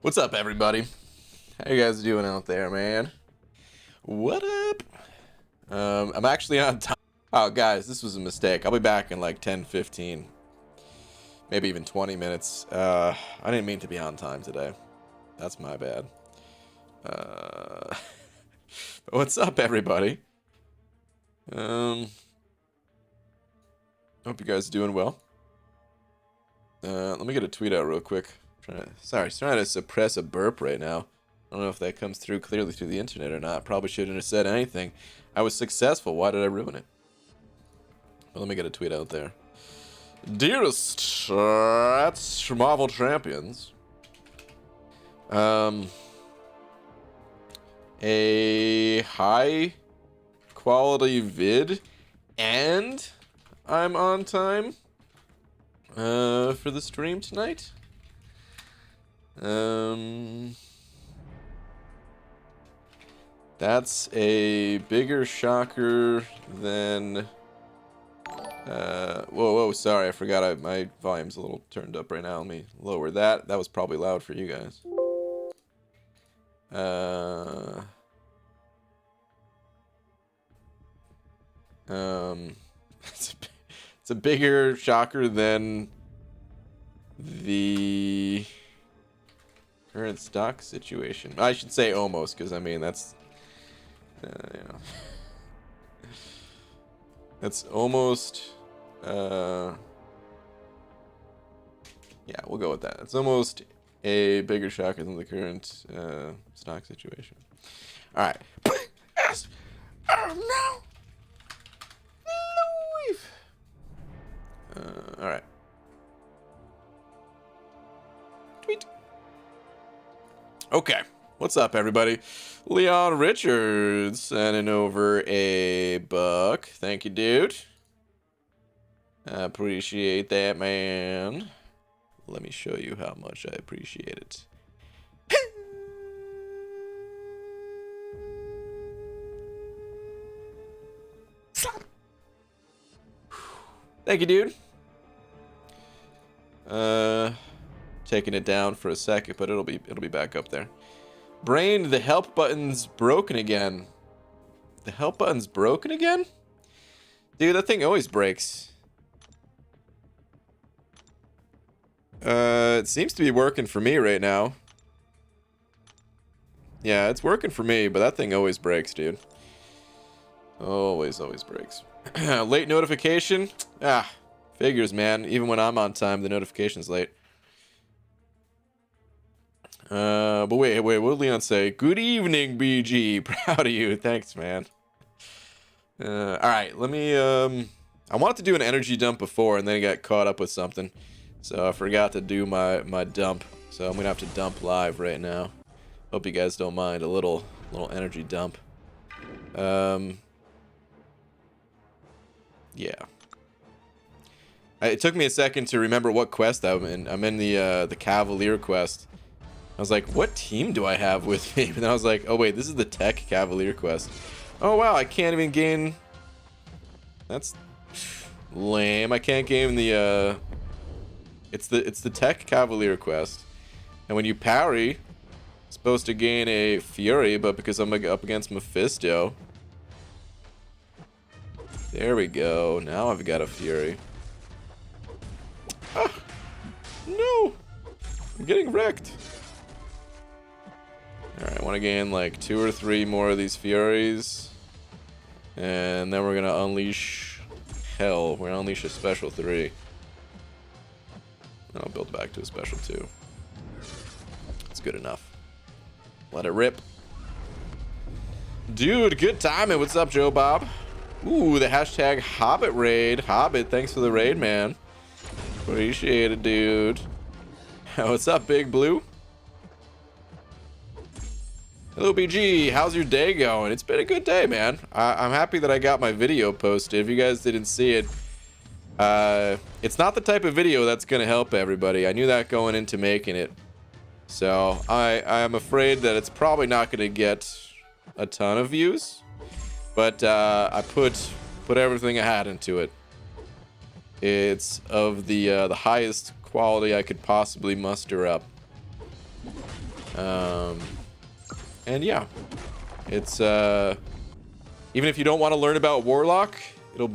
What's up, everybody? How you guys doing out there, man? What up? I'm actually on time. Oh, guys, this was a mistake. I'll be back in like 10, 15, maybe even 20 minutes. I didn't mean to be on time today. That's my bad. What's up, everybody? Hope you guys are doing well. Let me get a tweet out real quick. Trying to suppress a burp right now. I don't know if that comes through clearly through the internet or not. Probably shouldn't have said anything. I was successful. Why did I ruin it? Well, let me get a tweet out there. Dearest that's Marvel Champions. A high quality vid, and I'm on time for the stream tonight. That's a bigger shocker than whoa, sorry, I forgot my volume's a little turned up right now. Let me lower that. That was probably loud for you guys. It's a bigger shocker than the current stock situation. I should say almost, because I mean that's you know, that's almost yeah, we'll go with that. It's almost a bigger shocker than the current stock situation. All right. Yes. Oh no. All right. Tweet. Okay. What's up, everybody? Leon Richards sending over a buck. Thank you, dude. I appreciate that, man. Let me show you how much I appreciate it. Thank you, dude. Taking it down for a second, but it'll be back up there. Brain, the help button's broken again. The help button's broken again? Dude, that thing always breaks. It seems to be working for me right now. Yeah, it's working for me, but that thing always breaks, dude. Always breaks. Late notification? Ah, figures, man. Even when I'm on time, the notification's late. But wait, what did Leon say? Good evening, BG. Proud of you. Thanks, man. All right, let me, I wanted to do an energy dump before, and then I got caught up with something. So I forgot to do my dump. So I'm gonna have to dump live right now. Hope you guys don't mind a little energy dump. Yeah. It took me a second to remember what quest I'm in. I'm in the Cavalier quest. I was like, what team do I have with me? And then I was like, oh wait, this is the Tech Cavalier quest. Oh wow, I can't even gain. That's lame. I can't gain the it's the Tech Cavalier quest. And when you parry, it's supposed to gain a Fury, but because I'm up against Mephisto. There we go. Now I've got a Fury. Ah, no! I'm getting wrecked. Alright, I want to gain like 2 or 3 more of these Furies. And then we're going to unleash hell. We're going to unleash a special 3. And I'll build back to a special 2. It's good enough. Let it rip. Dude, good timing. What's up, Joe Bob? Ooh, the hashtag Hobbit raid. Hobbit, thanks for the raid, man. Appreciate it, dude. What's up, Big Blue? Hello, BG. How's your day going? It's been a good day, man. I'm happy that I got my video posted. If you guys didn't see it, it's not the type of video that's going to help everybody. I knew that going into making it. So I'm afraid that it's probably not going to get a ton of views. But I put everything I had into it. It's of the highest quality I could possibly muster up. And yeah, it's even if you don't want to learn about Warlock, it'll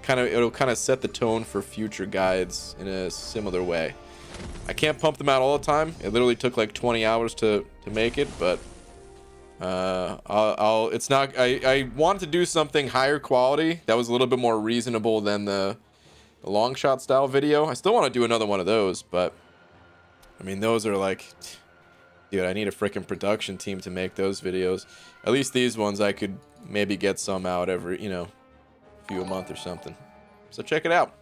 kind of set the tone for future guides in a similar way. I can't pump them out all the time. It literally took like 20 hours to make it, but it's not, I wanted to do something higher quality that was a little bit more reasonable than the long shot style video. I still want to do another one of those, but I mean, those are like, dude, I need a freaking production team to make those videos. At least these ones I could maybe get some out every, few a month or something. So check it out.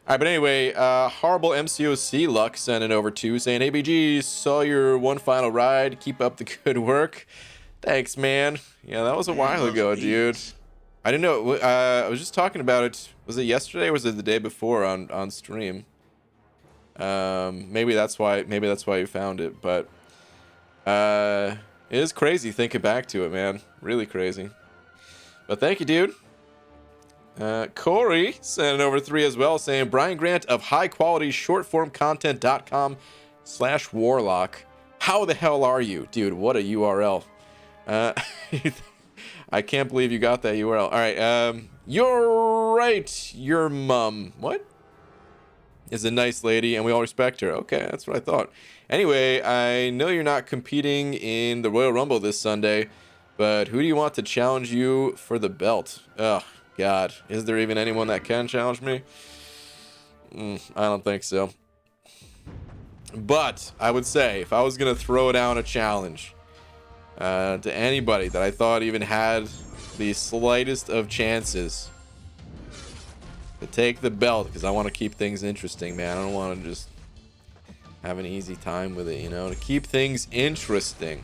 All right, but anyway, horrible MCOC luck sent it over to saying, ABG, saw your one final ride. Keep up the good work. Thanks, man. Yeah, that was a while ago, dude. I didn't know. I was just talking about it. Was it yesterday or was it the day before on stream? Maybe that's why you found it. But it is crazy thinking back to it, man. Really crazy. But thank you, dude. Corey sent it over 3 as well, saying Brian Grant of highqualityshortformcontent.com/warlock. How the hell are you, dude? What a URL. I can't believe you got that URL. All right, you're right. Your mom, what, is a nice lady, and we all respect her. Okay, that's what I thought. Anyway, I know you're not competing in the Royal Rumble this Sunday, but who do you want to challenge you for the belt? Ugh. God, is there even anyone that can challenge me? I don't think so. But I would say if I was going to throw down a challenge to anybody that I thought even had the slightest of chances to take the belt, because I want to keep things interesting, man. I don't want to just have an easy time with it, to keep things interesting.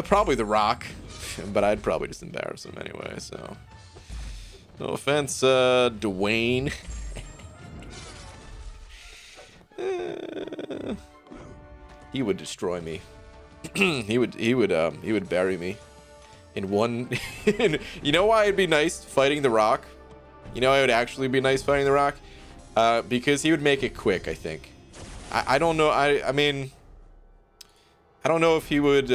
Probably The Rock. But I'd probably just embarrass him anyway, so no offense, Dwayne. He would destroy me. he would bury me in one. You know why it'd be nice fighting The Rock? You know, it would actually be nice fighting The Rock, because he would make it quick. I think. I don't know. I mean, I don't know if he would.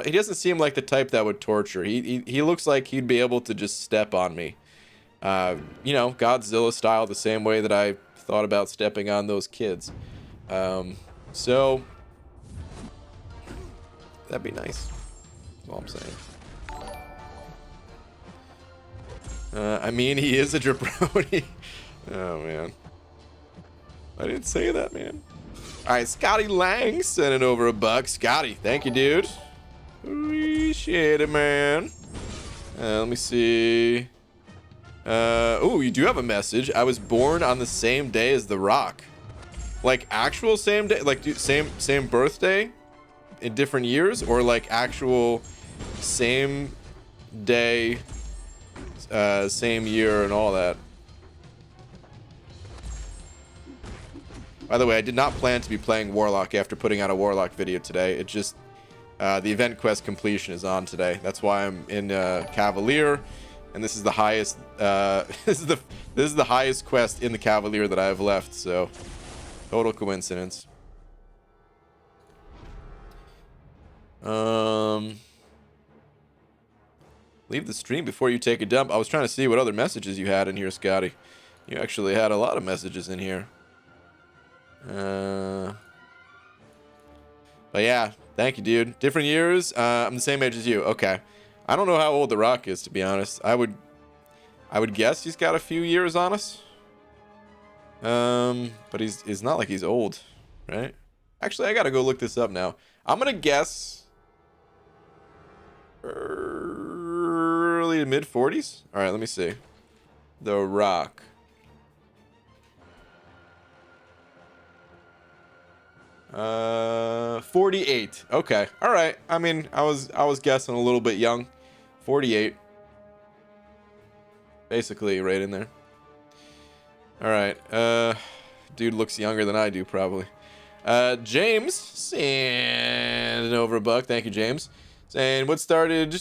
He doesn't seem like the type that would torture. He looks like he'd be able to just step on me. Godzilla style, the same way that I thought about stepping on those kids. So that'd be nice. That's all I'm saying. I mean, he is a jabroni. Oh, man. I didn't say that, man. All right, Scotty Lang sending over $1. Scotty, thank you, dude. Appreciate it, man. Let me see. Oh, you do have a message. I was born on the same day as The Rock. Like actual same day, like same birthday in different years, or like actual same day, same year and all that. By the way, I did not plan to be playing Warlock after putting out a Warlock video today. It just the event quest completion is on today. That's why I'm in Cavalier, and this is the highest. This is the highest quest in the Cavalier that I have left. So, total coincidence. Leave the stream before you take a dump. I was trying to see what other messages you had in here, Scotty. You actually had a lot of messages in here. But yeah, thank you, dude. Different years. I'm the same age as you. Okay. I don't know how old The Rock is, to be honest. I would guess he's got a few years on us. But he's not like he's old, right? Actually, I gotta go look this up now. I'm gonna guess early to mid 40s. All right, let me see. The Rock. Uh, 48. Okay. All right. I mean, I was guessing a little bit young. 48. Basically right in there. All right. Dude looks younger than I do probably. James sending over $1. Thank you, James. Saying what started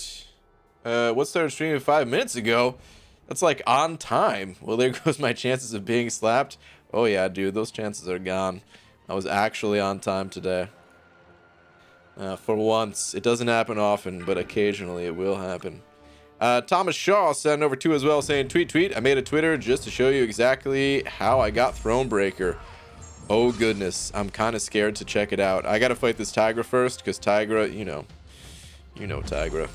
streaming 5 minutes ago. That's like on time. Well, there goes my chances of being slapped. Oh yeah, dude, those chances are gone. I was actually on time today. For once. It doesn't happen often, but occasionally it will happen. Thomas Shaw sent over 2 as well, saying, tweet, I made a Twitter just to show you exactly how I got Thronebreaker. Oh goodness, I'm kind of scared to check it out. I gotta fight this Tigra first, because Tigra, you know Tigra.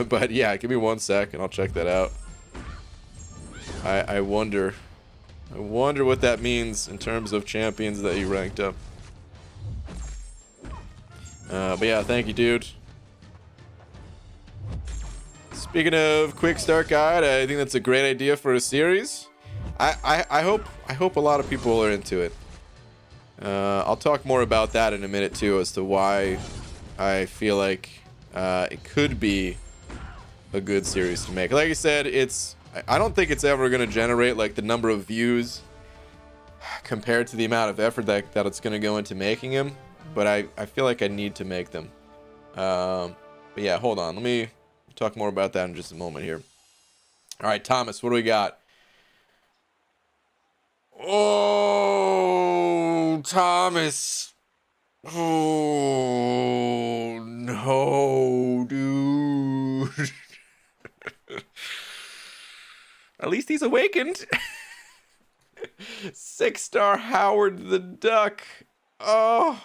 But yeah, give me 1 sec and I'll check that out. I wonder what that means in terms of champions that you ranked up. But yeah, thank you, dude. Speaking of quick start guide, I think that's a great idea for a series. I hope a lot of people are into it. I'll talk more about that in a minute too, as to why I feel like it could be a good series to make. Like I said, I don't think it's ever going to generate like the number of views compared to the amount of effort that it's going to go into making them, but I feel like I need to make them. But yeah, hold on, let me talk more about that in just a moment here. All right, Thomas, what do we got? Oh, Thomas. Oh, no, dude. At least he's awakened. 6-star Howard the Duck. Oh.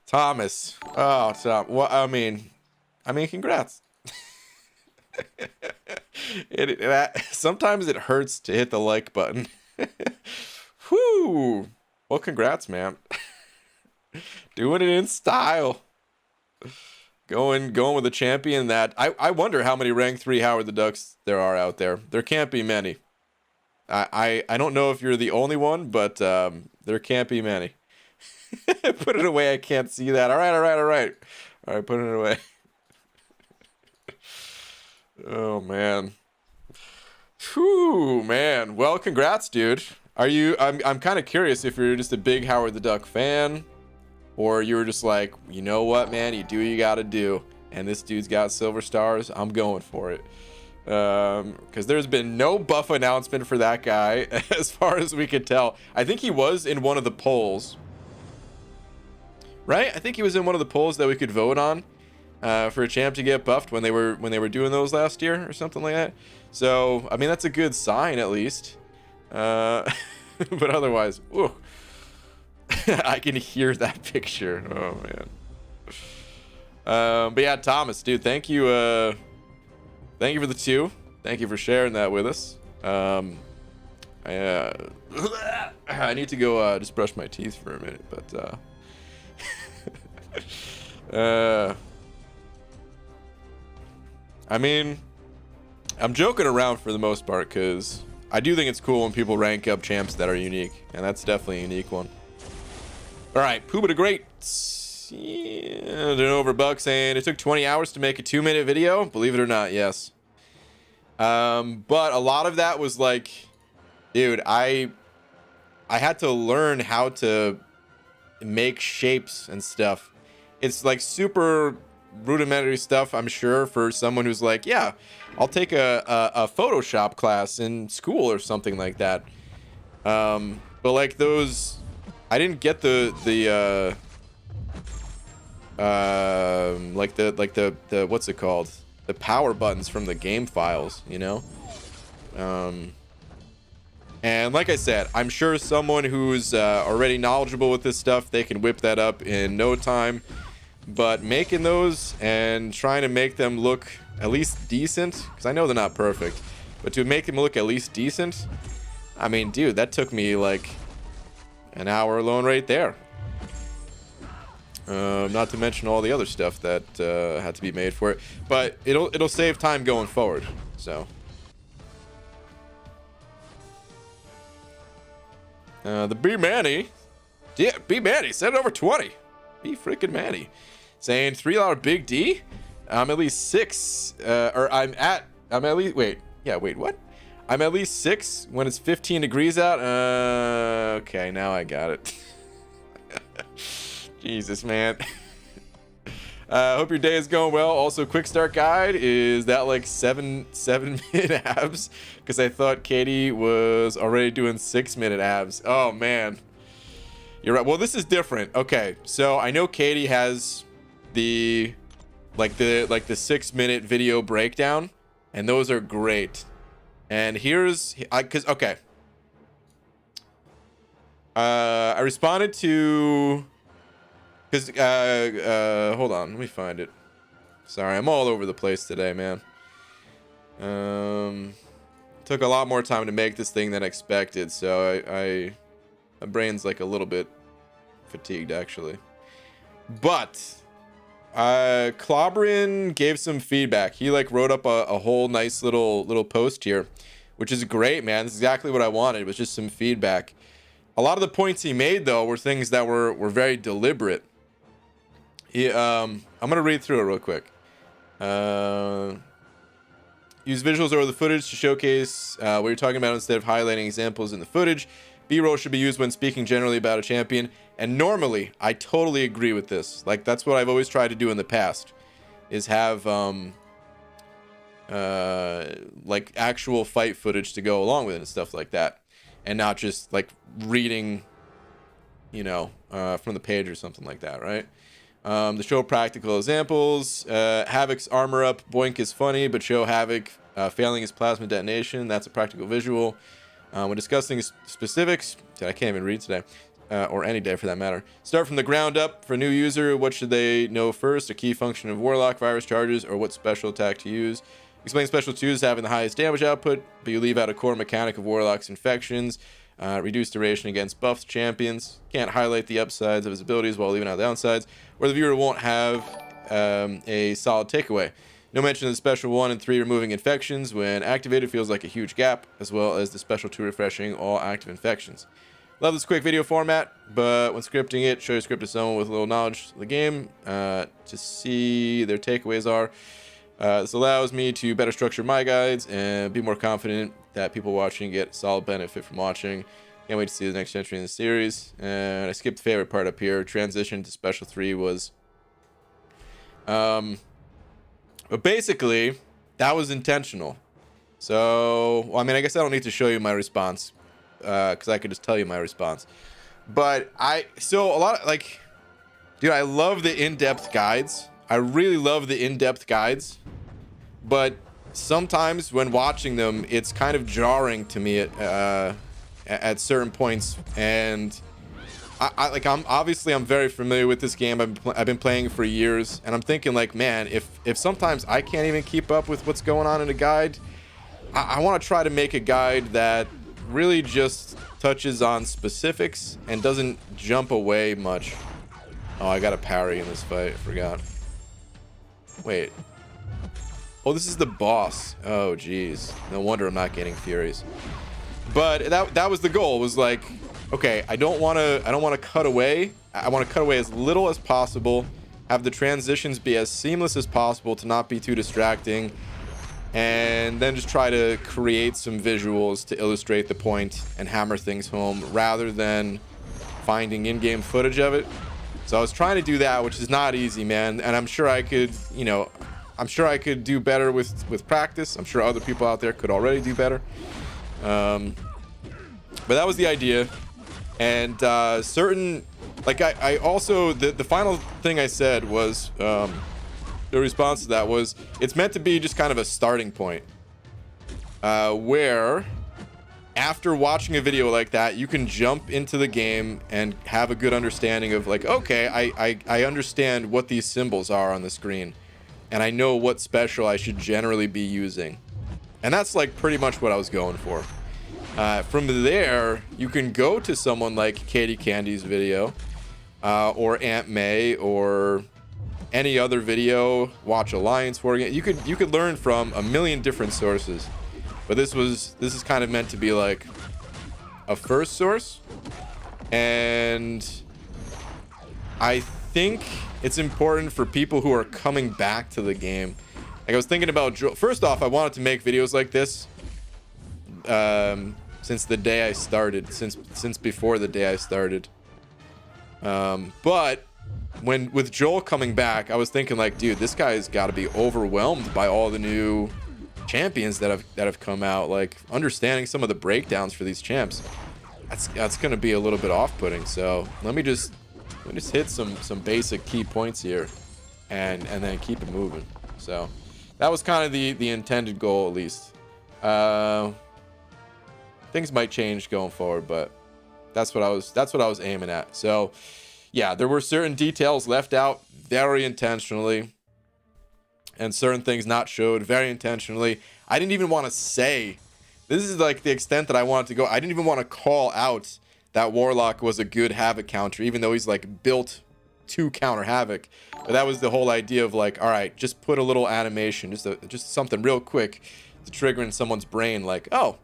Thomas. Oh, Tom. Well, I mean, congrats. Sometimes it hurts to hit the like button. Whew. Well, congrats, man. Doing it in style. Going with a champion that I wonder how many rank 3 Howard the Ducks there are out there. There can't be many. I don't know if you're the only one, but there can't be many. Put it away. I can't see that. All right, put it away. Oh man. Whew, man. Well, congrats, dude. I'm kind of curious if you're just a big Howard the Duck fan, or you were just like, you know what, man, you do what you gotta do, and this dude's got silver stars, I'm going for it. Because there's been no buff announcement for that guy as far as we could tell. I think he was in one of the polls, right? I think he was in one of the polls that we could vote on for a champ to get buffed when they were doing those last year or something like that. So I mean, that's a good sign at least. But otherwise, ooh. I can hear that picture. Oh man. But yeah, Thomas, dude, thank you for the 2. Thank you for sharing that with us. I need to go just brush my teeth for a minute, but I mean, I'm joking around for the most part, because I do think it's cool when people rank up champs that are unique, and that's definitely a unique one. All right, Pooba the Great. Yeah, over Buck saying it took 20 hours to make a 2-minute video. Believe it or not, yes. But a lot of that was like, dude, I had to learn how to make shapes and stuff. It's like super rudimentary stuff, I'm sure, for someone who's like, yeah, I'll take a Photoshop class in school or something like that. But like those, I didn't get the what's it called? The power buttons from the game files, you know? And like I said, I'm sure someone who's already knowledgeable with this stuff, they can whip that up in no time. But making those and trying to make them look at least decent, because I know they're not perfect, but to make them look at least decent, I mean, dude, that took me like an hour alone right there. Not to mention all the other stuff that had to be made for it, but it'll save time going forward. So the B Manny, yeah, B Manny sent over 20. B freaking Manny saying $3 Big D. I'm at least 6, or I'm at least, wait, what? I'm at least 6 when it's 15 degrees out. Okay, now I got it. Jesus, man. Hope your day is going well. Also, quick start guide, is that like 7-minute abs? Because I thought Katie was already doing 6-minute abs. Oh man, you're right. Well, this is different. Okay, so I know Katie has the 6-minute video breakdown, and those are great. And here's okay. I responded to, because hold on, let me find it. Sorry, I'm all over the place today, man. Took a lot more time to make this thing than expected, so my brain's like a little bit fatigued actually. But Clobberin gave some feedback. He like wrote up a whole nice little post here, which is great, man. This is exactly what I wanted. It was just some feedback. A lot of the points he made, though, were things that were very deliberate. I'm gonna read through it real quick. Use visuals over the footage to showcase what you're talking about instead of highlighting examples in the footage. B-roll should be used when speaking generally about a champion. And normally, I totally agree with this. Like, that's what I've always tried to do in the past, is have like actual fight footage to go along with it and stuff like that, and not just like reading, from the page or something like that, right? To show practical examples, Havoc's armor up boink is funny, but show Havoc failing his plasma detonation. That's a practical visual. When discussing specifics, I can't even read today, or any day for that matter. Start from the ground up for a new user. What should they know first? A key function of Warlock, virus charges, or what special attack to use. Explain special 2s having the highest damage output, but you leave out a core mechanic of Warlock's infections. Reduce duration against buffed champions. Can't highlight the upsides of his abilities while leaving out the downsides, or the viewer won't have a solid takeaway. No mention of the special 1 and 3 removing infections. When activated, feels like a huge gap, as well as the special 2 refreshing all active infections. Love this quick video format, but when scripting it, show your script to someone with a little knowledge of the game to see their takeaways are. This allows me to better structure my guides and be more confident that people watching get solid benefit from watching. Can't wait to see the next entry in the series. And I skipped the favorite part up here. Transition to special 3 was but basically that was intentional. So well, I mean, I guess I don't need to show you my response because I could just tell you my response. But so a lot of, like, dude, I love the in-depth guides. I really love the in-depth guides, but sometimes when watching them, it's kind of jarring to me at certain points. And I'm very familiar with this game. I've been playing for years, and I'm thinking like, man, if sometimes I can't even keep up with what's going on in a guide, I want to try to make a guide that really just touches on specifics and doesn't jump away much. Oh, I got a parry in this fight. I forgot. Wait. Oh, this is the boss. Oh, geez. No wonder I'm not getting Furies. But that was the goal. Was like, okay, I don't want to cut away. I want to cut away as little as possible. Have the transitions be as seamless as possible to not be too distracting. And then just try to create some visuals to illustrate the point and hammer things home rather than finding in-game footage of it. So I was trying to do that, which is not easy, man. And I'm sure I could, I'm sure I could do better with practice. I'm sure other people out there could already do better. But that was the idea. And I also, the final thing I said was, the response to that was, it's meant to be just kind of a starting point. Where after watching a video like that, you can jump into the game and have a good understanding of like, okay, I understand what these symbols are on the screen, and I know what special I should generally be using. And that's like pretty much what I was going for. From there, you can go to someone like Katie Candy's video, or Aunt May, or any other video, watch Alliance War. You could learn from a million different sources. But this is kind of meant to be like a first source, and I think it's important for people who are coming back to the game. Like, I was thinking about, first off, I wanted to make videos like this since the day I started, since before the day I started. But when with Joel coming back, I was thinking like, dude, this guy's got to be overwhelmed by all the new champions that have come out. Like, understanding some of the breakdowns for these champs, that's going to be a little bit off-putting. So let me just hit some basic key points here, and then keep it moving. So that was kind of the intended goal, at least. Things might change going forward, but that's what I was aiming at. So yeah, there were certain details left out very intentionally, and certain things not showed very intentionally. I didn't even want to say, this is like the extent that I wanted to go. I didn't even want to call out that Warlock was a good Havoc counter, even though he's like built to counter Havoc. But that was the whole idea of like, all right, just put a little animation, just something real quick to trigger in someone's brain, like, oh,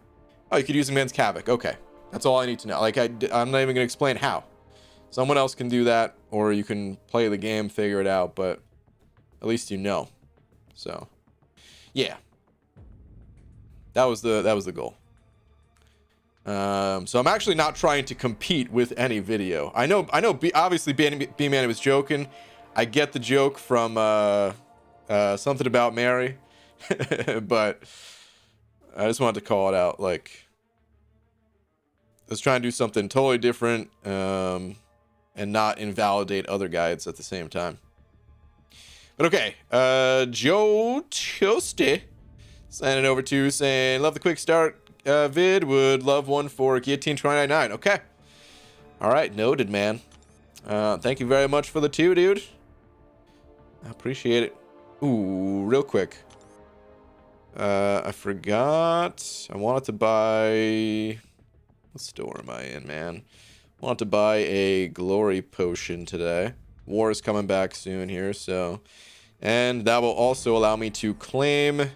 you could use him against Havoc. Okay, that's all I need to know. Like, I'm not even gonna explain how. Someone else can do that, or you can play the game, figure it out, but at least you know. So yeah, that was the goal. So I'm actually not trying to compete with any video. I know obviously B-Man was joking. I get the joke from something about Mary. But I just wanted to call it out. Like, let's try and do something totally different, and not invalidate other guides at the same time. But okay, Joe Toasty signing over to saying, love the quick start vid, would love one for Guillotine 2099. Okay, all right, noted, man. Thank you very much for the 2, dude. I appreciate it. Ooh, real quick, I forgot, I wanted to buy, what store am I in, man? I wanted to buy a glory potion today. War is coming back soon here, so, and that will also allow me to claim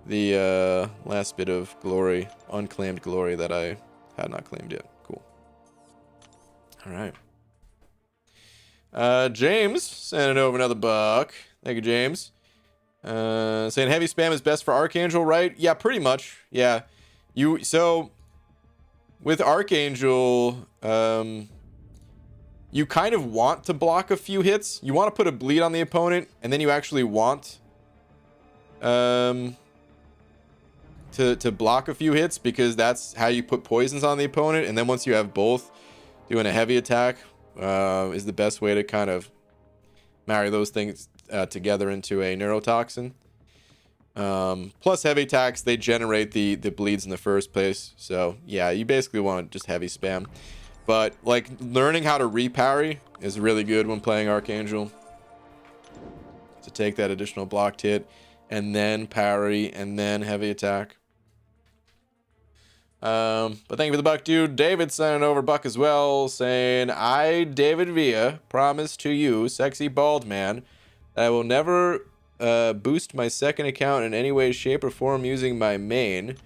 the last bit of glory, unclaimed glory that I had not claimed yet. Cool. All right. James sending over another buck. Thank you, James. Saying heavy spam is best for Archangel, right? Yeah, pretty much. Yeah. So with Archangel, you kind of want to block a few hits. You want to put a bleed on the opponent, and then you actually want to block a few hits, because that's how you put poisons on the opponent. And then once you have both, doing a heavy attack is the best way to kind of marry those things together into a neurotoxin. Plus heavy attacks, they generate the bleeds in the first place. So yeah, you basically want just heavy spam. But like, learning how to reparry is really good when playing Archangel, to take that additional blocked hit and then parry and then heavy attack. But thank you for the buck, dude. David sending over buck as well, saying, I, David Villa, promise to you, sexy bald man, that I will never boost my second account in any way, shape, or form using my main.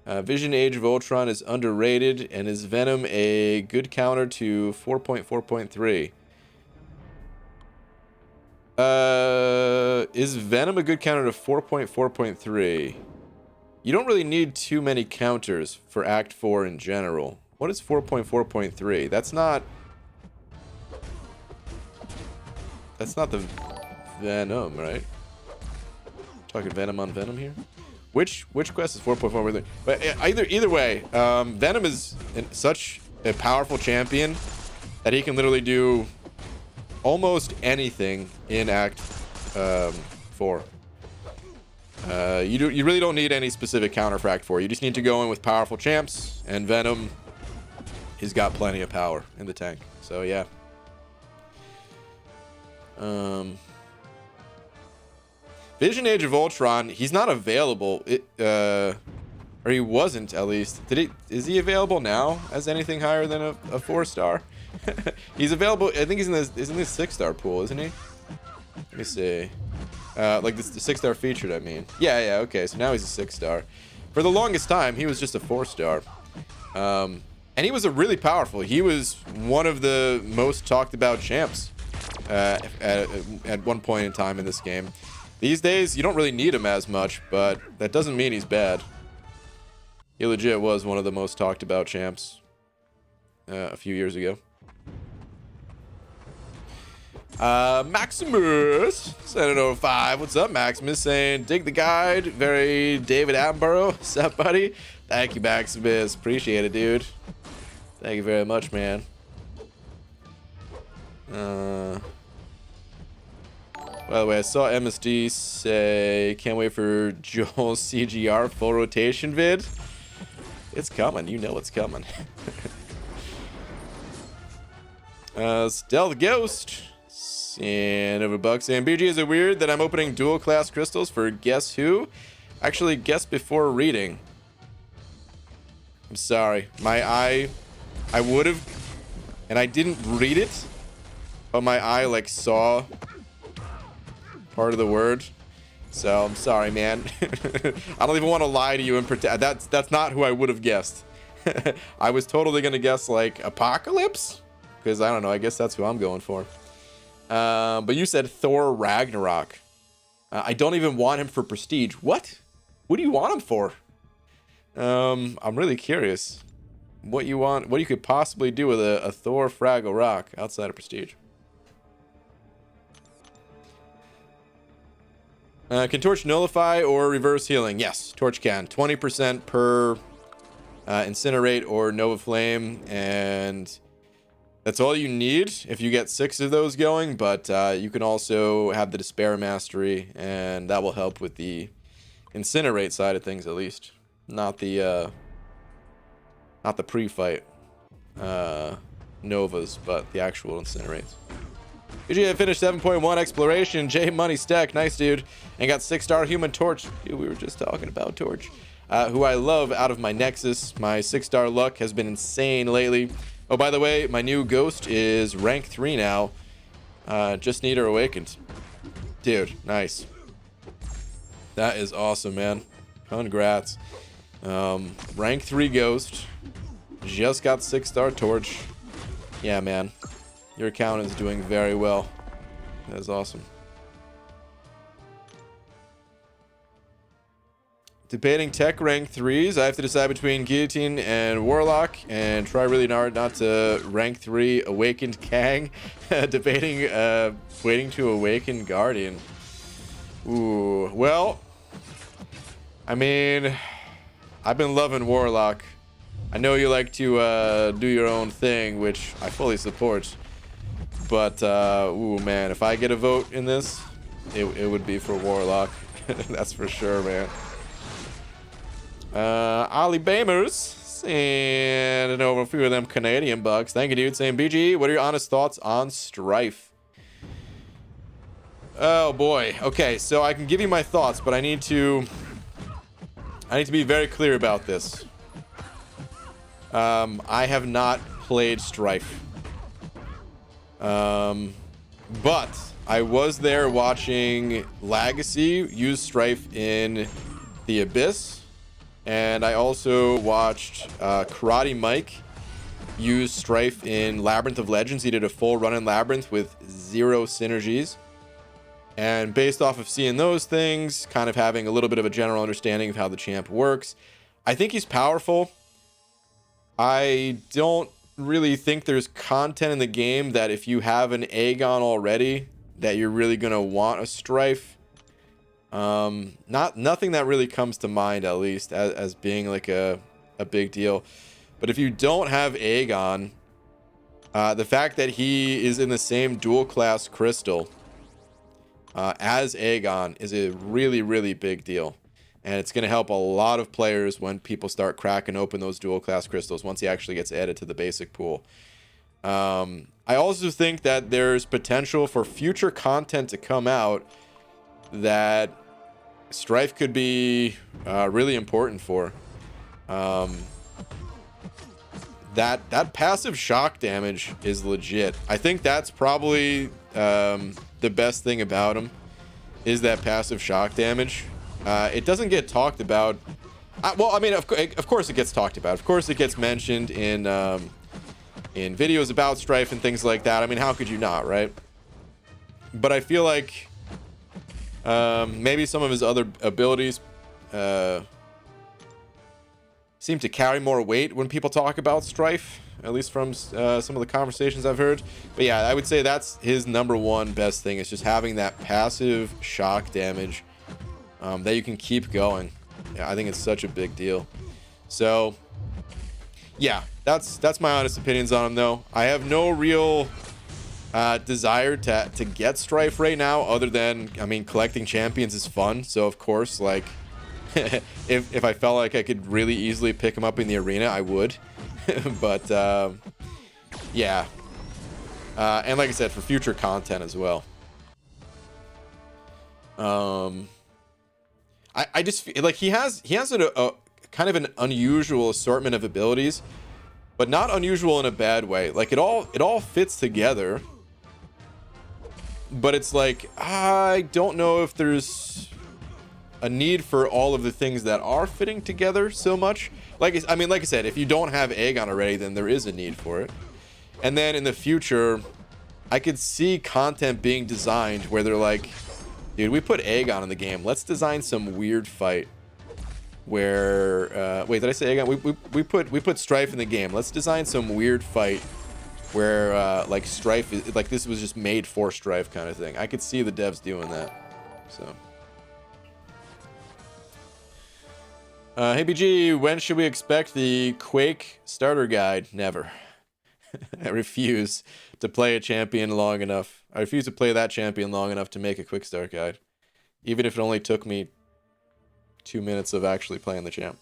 Vision Age of Ultron is underrated, and is Venom a good counter to 4.4.3? Is Venom a good counter to 4.4.3? You don't really need too many counters for Act 4 in general. What is 4.4.3? That's not the Venom, right? Talking Venom on Venom here. Which quest is 4.4.3? But either way, Venom is such a powerful champion that he can literally do almost anything in Act 4. You really don't need any specific counter for Act 4. You just need to go in with powerful champs, and Venom, he's got plenty of power in the tank. So yeah. Vision Age of Ultron, he's not available. Or he wasn't, at least. Is he available now as anything higher than a 4-star? He's available, I think he's in the 6-star pool, isn't he? Let me see. Like the 6-star featured, I mean. Yeah, okay, so now he's a 6-star. For the longest time, he was just a 4-star. And he was a really powerful. He was one of the most talked about champs at one point in time in this game. These days, you don't really need him as much, but that doesn't mean he's bad. He legit was one of the most talked about champs a few years ago. Maximus, Senator 5. What's up, Maximus? Saying, dig the guide. Very David Attenborough. What's up, buddy? Thank you, Maximus. Appreciate it, dude. Thank you very much, man. By the way, I saw MSD say, can't wait for Joel's CGR full rotation vid. It's coming. You know it's coming. Stealth Ghost. And over bucks. And BG, is it weird that I'm opening dual class crystals for guess who? Actually, guess before reading. I'm sorry. My eye, I would have, and I didn't read it, but my eye like saw part of the word. So I'm sorry, man. I don't even want to lie to you and pretend that's not who I would have guessed. I was totally gonna guess like Apocalypse, because I don't know. I guess that's who I'm going for. But you said Thor Ragnarok. I don't even want him for prestige. What? What do you want him for? I'm really curious. What you want? What you could possibly do with a Thor Fraggle Rock outside of prestige? Can Torch nullify or reverse healing? Yes, Torch can. 20% per Incinerate or Nova Flame, and that's all you need if you get 6 of those going. But you can also have the Despair Mastery, and that will help with the Incinerate side of things, at least. Not the pre-fight Novas, but the actual Incinerates. UGA finished 7.1 exploration. J Money Stack, nice dude, and got 6-star Human Torch. Dude, we were just talking about Torch, who I love out of my Nexus. My 6-star luck has been insane lately. Oh, by the way, my new ghost is rank 3 now. Just need her awakened. Dude, nice. That is awesome, man. Congrats. Rank 3 ghost. Just got 6-star torch. Yeah, man. Your account is doing very well. That is awesome. Debating tech rank 3s. I have to decide between Guillotine and Warlock, and try really hard not to rank 3 Awakened Kang. Debating waiting to awaken Guardian. Ooh, well, I mean, I've been loving Warlock. I know you like to do your own thing, which I fully support. But, ooh, man, if I get a vote in this, it would be for Warlock. That's for sure, man. Ali Bamers, and over a few of them Canadian bucks. Thank you, dude. Saying, BG, what are your honest thoughts on Stryfe? Oh, boy. Okay, so I can give you my thoughts, but I need to be very clear about this. I have not played Stryfe. But I was there watching Legacy use Stryfe in the Abyss, and I also watched Karate Mike use Stryfe in Labyrinth of Legends. He did a full run in Labyrinth with 0 synergies, and based off of seeing those things, kind of having a little bit of a general understanding of how the champ works, I think he's powerful. I don't really think there's content in the game that if you have an Aegon already that you're really gonna want a Stryfe. Nothing that really comes to mind, at least as being like a big deal. But if you don't have Aegon, the fact that he is in the same dual class crystal as Aegon is a really big deal. And it's going to help a lot of players when people start cracking open those dual class crystals once he actually gets added to the basic pool. I also think that there's potential for future content to come out that Stryfe could be really important for. That passive shock damage is legit. I think that's probably the best thing about him, is that passive shock damage. It doesn't get talked about. Well, I mean, of course it gets talked about. Of course it gets mentioned in videos about Stryfe and things like that. I mean, how could you not, right? But I feel like maybe some of his other abilities seem to carry more weight when people talk about Stryfe. at least from some of the conversations I've heard. But yeah, I would say that's his number one best thing, is just having that passive shock damage that you can keep going. Yeah, I think it's such a big deal. So yeah, that's my honest opinions on him, though. I have no real desire to get Stryfe right now, other than, I mean, collecting champions is fun. So of course, like, if I felt like I could really easily pick him up in the arena, I would. But yeah, and like I said, for future content as well. I just feel like he has a kind of an unusual assortment of abilities, but not unusual in a bad way. Like, it all fits together, but it's like, I don't know if there's a need for all of the things that are fitting together so much. Like, I mean, like I said, if you don't have Aegon already, then there is a need for it. And then in the future, I could see content being designed where they're like, dude, we put Aegon in the game, let's design some weird fight where wait, did I say Aegon? We put Stryfe in the game, let's design some weird fight where like Stryfe is, like, this was just made for Stryfe kind of thing. I could see the devs doing that. So hey BG, when should we expect the Quake starter guide? Never. I refuse to play a champion long enough. I refuse to play that champion long enough to make a quick start guide, even if it only took me 2 minutes of actually playing the champ.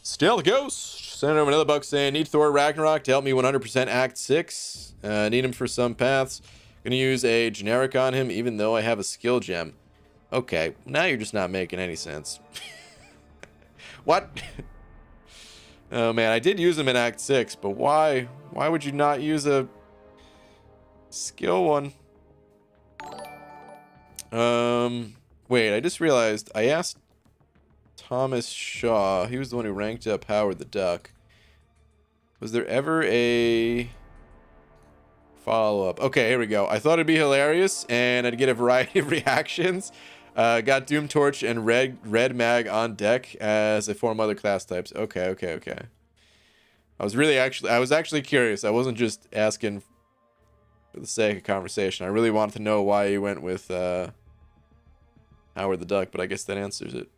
Still the Ghost sending over another buck saying, need Thor Ragnarok to help me 100% Act 6. Need him for some paths. Gonna use a generic on him even though I have a skill gem. Okay, now you're just not making any sense. What? Oh man, I did use him in Act 6, but why would you not use a skill one? Wait, I just realized I asked Thomas Shaw, he was the one who ranked up Howard the Duck. Was there ever a follow-up? Okay, here we go. I thought it'd be hilarious and I'd get a variety of reactions. Got Doom Torch and Red Mag on deck as I form other class types. Okay. I was actually curious. I wasn't just asking for the sake of conversation. I really wanted to know why you went with Howard the Duck, but I guess that answers it.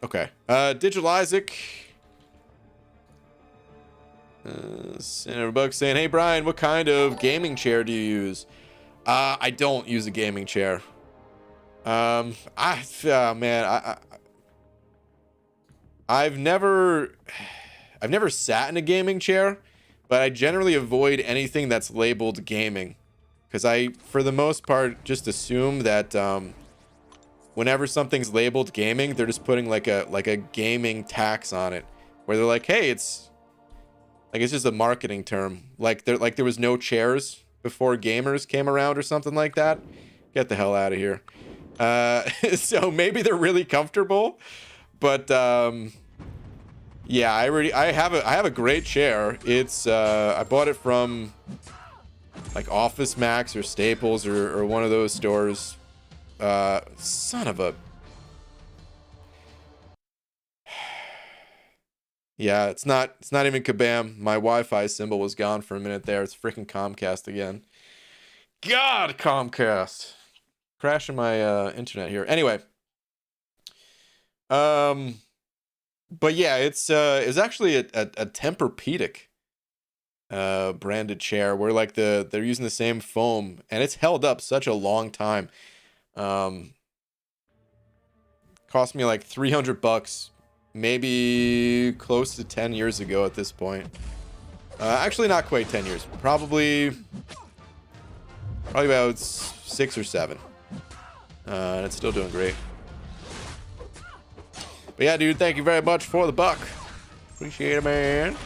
Okay. Digital Isaac. Senator Buck saying, hey Brian, what kind of gaming chair do you use? I don't use a gaming chair. Man, I've never sat in a gaming chair, but I generally avoid anything that's labeled gaming, because I, for the most part, just assume that whenever something's labeled gaming, they're just putting like a gaming tax on it, where they're like, hey, it's just a marketing term. Like there was no chairs before gamers came around or something like that. Get the hell out of here. So maybe they're really comfortable, but yeah, I have a great chair. It's I bought it from like Office Max or Staples or one of those stores. Son of a, yeah, it's not even Kabam. My Wi-Fi symbol was gone for a minute there. It's freaking Comcast again. God, Comcast. Crashing my internet here. Anyway. But yeah, it's actually a Tempur-Pedic branded chair where like they're using the same foam, and it's held up such a long time. Cost me like $300, maybe close to 10 years ago at this point. Actually not quite 10 years, probably about 6 or 7. And it's still doing great. But yeah, dude, thank you very much for the buck. Appreciate it, man.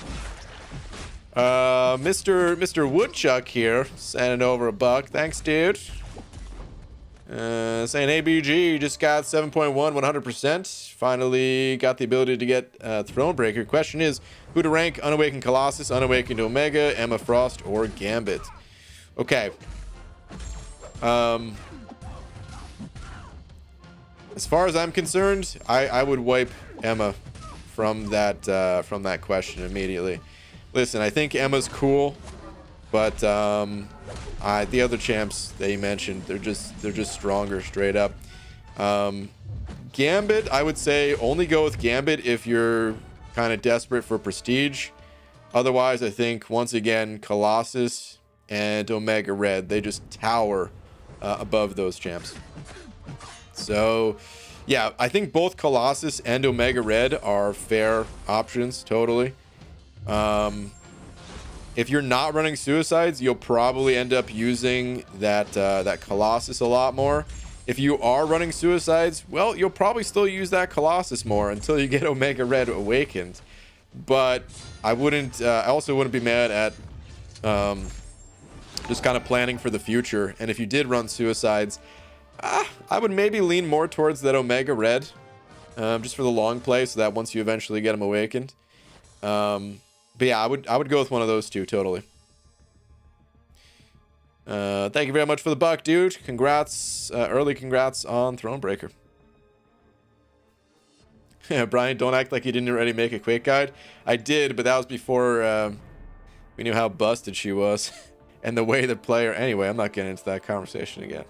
Mr. Woodchuck here sending over a buck. Thanks, dude. Saying ABG just got 7.1 100%. Finally got the ability to get Thronebreaker. Question is, who to rank? Unawakened Colossus, Unawakened Omega, Emma Frost, or Gambit? Okay. As far as I'm concerned, I would wipe Emma from that question immediately. Listen, I think Emma's cool, but the other champs that you mentioned, they're just stronger straight up. Gambit, I would say only go with Gambit if you're kind of desperate for prestige. Otherwise, I think once again Colossus and Omega Red, they just tower above those champs. So yeah, I think both Colossus and Omega Red are fair options, totally. If you're not running Suicides, you'll probably end up using that Colossus a lot more. If you are running Suicides, well, you'll probably still use that Colossus more until you get Omega Red awakened. But I also wouldn't be mad at just kind of planning for the future. And if you did run Suicides, I would maybe lean more towards that Omega Red, just for the long play, so that once you eventually get him awakened. But yeah, I would go with one of those two, totally. Thank you very much for the buck, dude. Congrats, early congrats on Thronebreaker. Brian, don't act like you didn't already make a quick guide. I did, but that was before we knew how busted she was. And the way the player... Anyway, I'm not getting into that conversation again.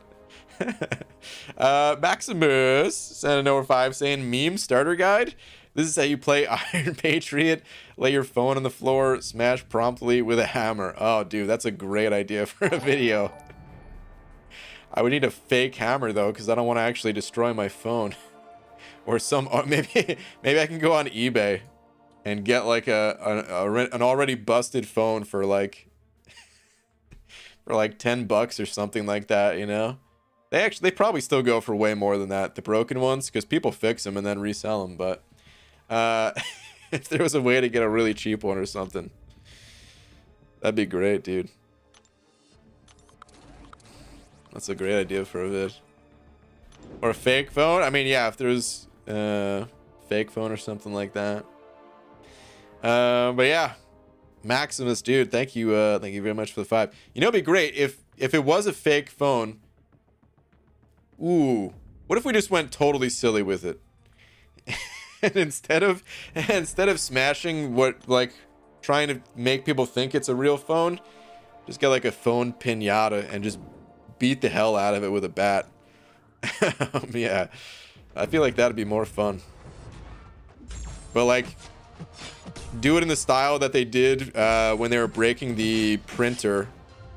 Maximus sent an over 5 saying, meme starter guide. This is how you play Iron Patriot. Lay your phone on the floor, smash promptly with a hammer. Oh, dude, that's a great idea for a video. I would need a fake hammer, though, because I don't want to actually destroy my phone. Or maybe I can go on eBay and get like an already busted phone for like $10 or something like that, you know? They probably still go for way more than that, the broken ones, because people fix them and then resell them. But if there was a way to get a really cheap one or something, that'd be great, dude. That's a great idea for a vid. Or a fake phone. I mean, yeah, if there's fake phone or something like that. But yeah, Maximus, dude, thank you very much for the 5. You know, it'd be great if it was a fake phone. Ooh, what if we just went totally silly with it? And instead of smashing trying to make people think it's a real phone, just get like a phone piñata and just beat the hell out of it with a bat. Yeah, I feel like that'd be more fun. But like, do it in the style that they did when they were breaking the printer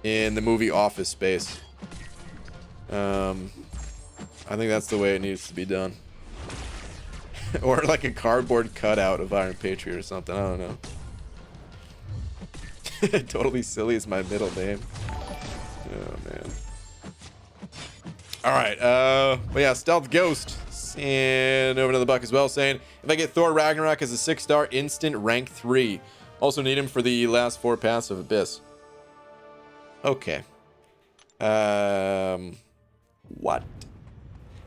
in the movie Office Space. I think that's the way it needs to be done. Or like a cardboard cutout of Iron Patriot or something. I don't know. Totally silly is my middle name. Oh man. All right. But yeah, Stealth Ghost and over to the buck as well, saying if I get Thor Ragnarok as a 6-star instant rank 3, also need him for the last 4 paths of Abyss. Okay. What?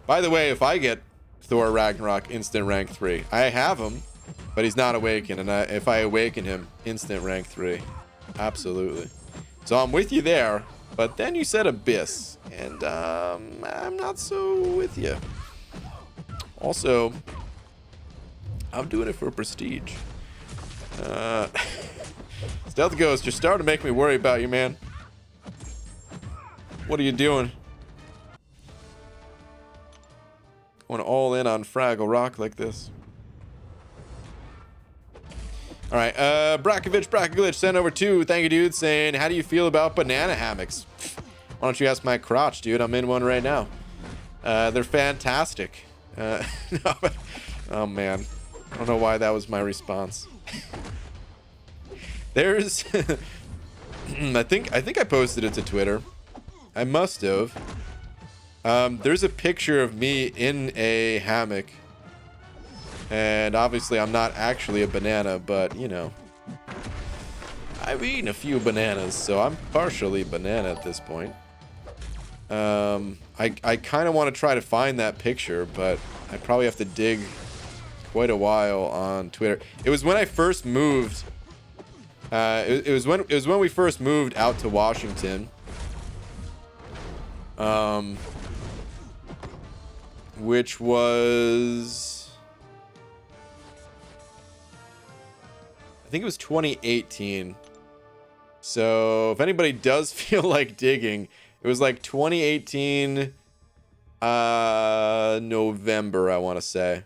By the way, if I get Thor Ragnarok instant rank 3, I have him, but he's not awakened, and if I awaken him, instant rank 3. Absolutely. So I'm with you there, but then you said Abyss, and I'm not so with you. Also, I'm doing it for prestige. Stealth Ghost, you're starting to make me worry about you, man. What are you doing? Going all in on Fraggle Rock like this. All right, Brakovich sent over 2. Thank you, dude, saying, how do you feel about banana hammocks? Why don't you ask my crotch, dude? I'm in one right now. They're fantastic. No, but, oh man, I don't know why that was my response. There's, I think I posted it to Twitter. I must have. There's a picture of me in a hammock, and obviously I'm not actually a banana, but you know, I've eaten a few bananas, so I'm partially banana at this point. I kind of want to try to find that picture, but I probably have to dig quite a while on Twitter. It was when I first moved. It was when we first moved out to Washington. Which was think it was 2018. So if anybody does feel like digging, it was like 2018 November, I want to say.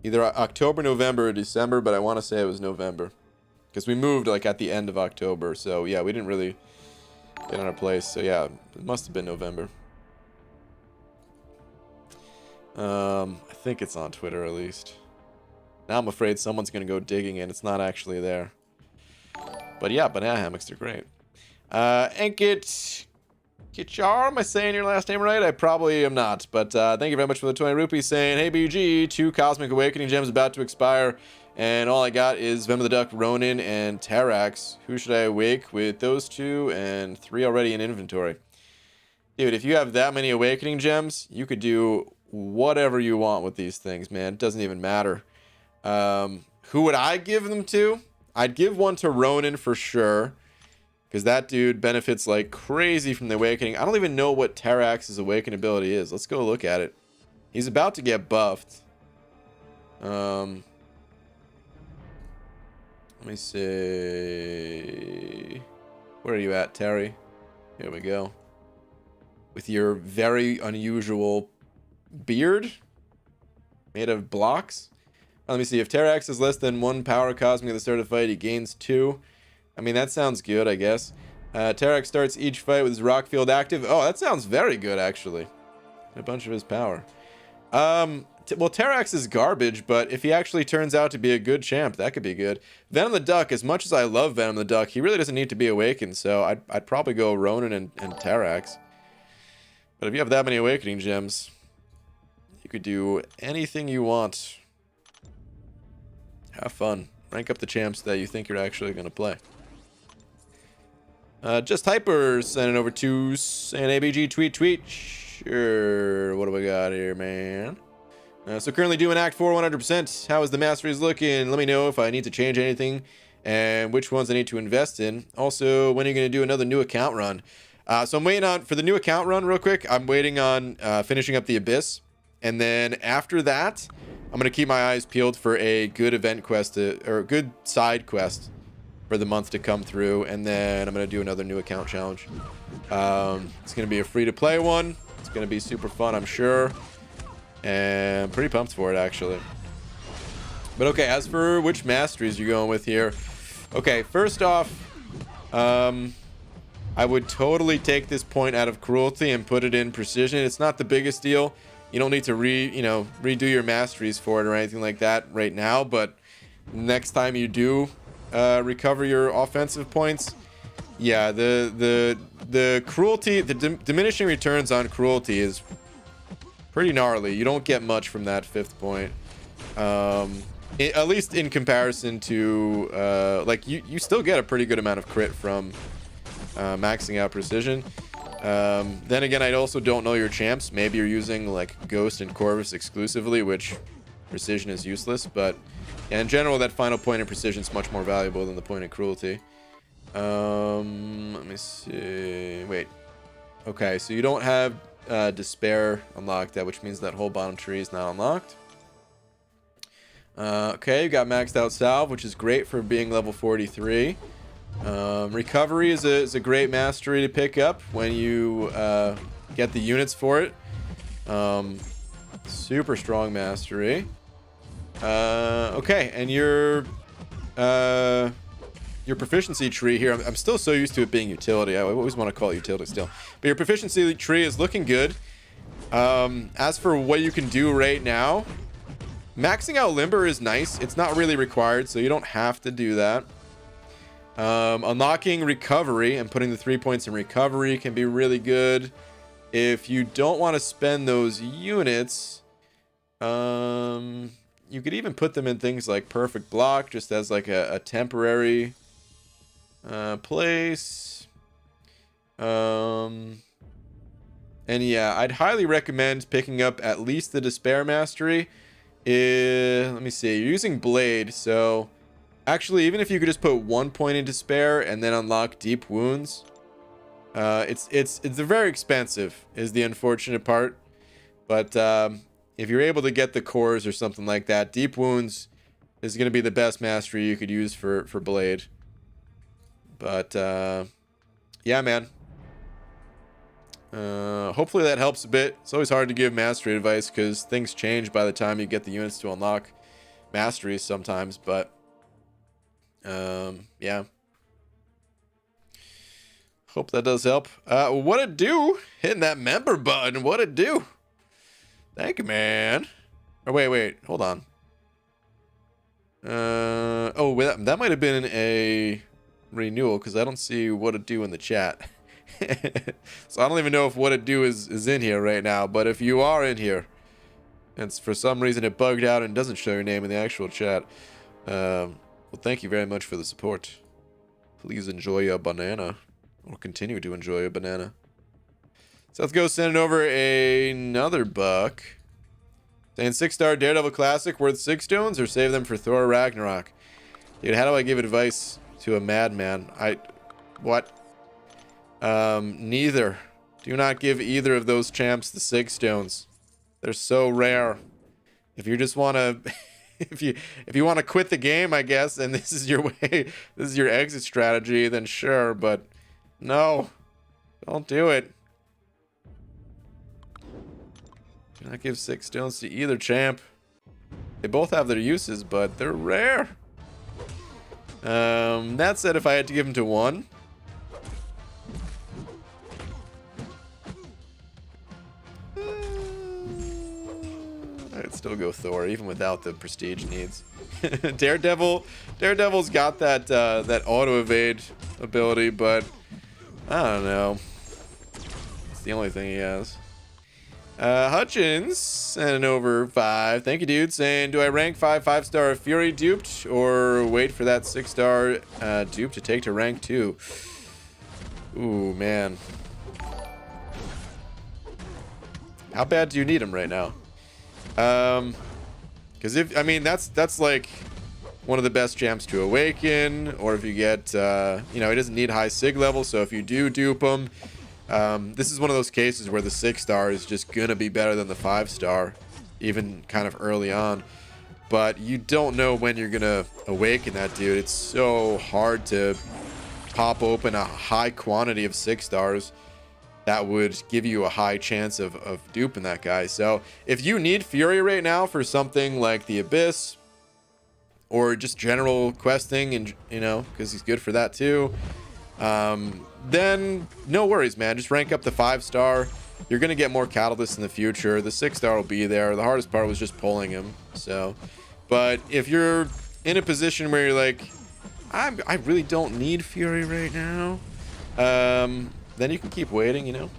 Either October, November, or December, but I want to say it was November. Because we moved like at the end of October. So yeah, we didn't really get on our place. So yeah, it must have been November. I think it's on Twitter at least. Now I'm afraid someone's going to go digging and it's not actually there. But yeah, banana hammocks are great. Ankit Kichar, am I saying your last name right? I probably am not. But thank you very much for the 20 rupees saying, hey BG, 2 Cosmic Awakening Gems about to expire. And all I got is Venom the Duck, Ronin, and Tarax. Who should I awake with those 2 and 3 already in inventory? Dude, if you have that many Awakening Gems, you could do whatever you want with these things, man. It doesn't even matter. Who would I give them to? I'd give one to Ronin for sure. Because that dude benefits like crazy from the Awakening. I don't even know what Tarax's Awaken ability is. Let's go look at it. He's about to get buffed. Let me see. Where are you at, Terry? Here we go. With your very unusual beard made of blocks. Let me see. If Tarax is less than 1 power cosmic at the start of the fight, he gains 2. I mean, that sounds good, I guess. Tarax starts each fight with his rock field active. Oh, that sounds very good, actually. A bunch of his power. Well, Tarax is garbage, but if he actually turns out to be a good champ, that could be good. Venom the Duck, as much as I love Venom the Duck, he really doesn't need to be awakened, so I'd probably go Ronin and Tarax. But if you have that many Awakening Gems, you could do anything you want. Have fun. Rank up the champs that you think you're actually going to play. Just Hyper sending over to an ABG tweet. Sure. What do we got here, man? So currently doing Act 4 100%. How is the masteries looking? Let me know if I need to change anything and which ones I need to invest in. Also, when are you going to do another new account run? So I'm waiting on, for the new account run real quick, I'm waiting on finishing up the Abyss. And then after that, I'm going to keep my eyes peeled for a good event quest, or a good side quest for the month to come through. And then I'm going to do another new account challenge. It's going to be a free-to-play one. It's going to be super fun, I'm sure. And I'm pretty pumped for it, actually. But okay, as for which masteries you're going with here. Okay, first off, I would totally take this point out of cruelty and put it in precision. It's not the biggest deal. You don't need to redo your masteries for it or anything like that right now, but next time you do recover your offensive points, yeah, the cruelty, the diminishing returns on cruelty is pretty gnarly. You don't get much from that 5th point, at least in comparison to like you still get a pretty good amount of crit from maxing out precision. Then again, I also don't know your champs. Maybe you're using like Ghost and Corvus exclusively, which precision is useless, but yeah, in general, that final point in precision is much more valuable than the point in cruelty. Let me see. Wait. Okay, so you don't have Despair unlocked yet, which means that whole bottom tree is not unlocked. Okay, you got maxed out Salve, which is great for being level 43. Recovery is a great mastery to pick up when you get the units for it. Super strong mastery. Okay, and your proficiency tree here, I'm still so used to it being utility. I always want to call it utility still. But your proficiency tree is looking good. As for what you can do right now, maxing out Limber is nice. It's not really required, so you don't have to do that. Unlocking recovery and putting the 3 points in recovery can be really good. If you don't want to spend those units, you could even put them in things like perfect block, just as like a temporary place. And yeah, I'd highly recommend picking up at least the Despair Mastery. Let me see, you're using Blade, so actually, even if you could just put 1 point in Despair and then unlock Deep Wounds, it's very expensive, is the unfortunate part. But if you're able to get the cores or something like that, Deep Wounds is going to be the best mastery you could use for Blade. But yeah, man. Hopefully that helps a bit. It's always hard to give mastery advice because things change by the time you get the units to unlock masteries sometimes. But yeah. Hope that does help. What it do? Hitting that member button. What it do? Thank you, man. Oh, wait. Hold on. Oh, that might have been a renewal because I don't see what it do in the chat. So I don't even know if what it do is in here right now. But if you are in here, and for some reason it bugged out and doesn't show your name in the actual chat, well, thank you very much for the support. Please enjoy your banana. Or continue to enjoy a banana. So let's go send over another buck. Saying 6-star Daredevil Classic worth 6 stones or save them for Thor Ragnarok. Dude, how do I give advice to a madman? What? Neither. Do not give either of those champs the 6 stones. They're so rare. If you just want to... if you want to quit the game, I guess, and this is your way, this is your exit strategy, then sure, but... No, don't do it. Do not give 6 stones to either champ. They both have their uses, but they're rare. That said, if I had to give them to one, I'd still go Thor, even without the prestige needs. Daredevil's got that that auto evade ability, but I don't know. It's the only thing he has. Hutchins sending over 5. Thank you, dude. Saying, do I rank 5-star Fury duped or wait for that 6-star dupe to take to rank 2? Ooh, man. How bad do you need him right now? Because I mean, that's like one of the best champs to awaken, or if you get, you know, he doesn't need high sig level, so if you do dupe him, this is one of those cases where the 6-star is just gonna be better than the 5-star, even kind of early on. But you don't know when you're gonna awaken that dude. It's so hard to pop open a high quantity of 6-stars that would give you a high chance of duping that guy. So if you need Fury right now for something like the Abyss, or just general questing, and you know, because he's good for that too, then no worries, man. Just rank up the 5-star. You're gonna get more catalysts in the future. The 6-star will be there. The hardest part was just pulling him. So, but if you're in a position where you're like, I really don't need Fury right now, then you can keep waiting, you know.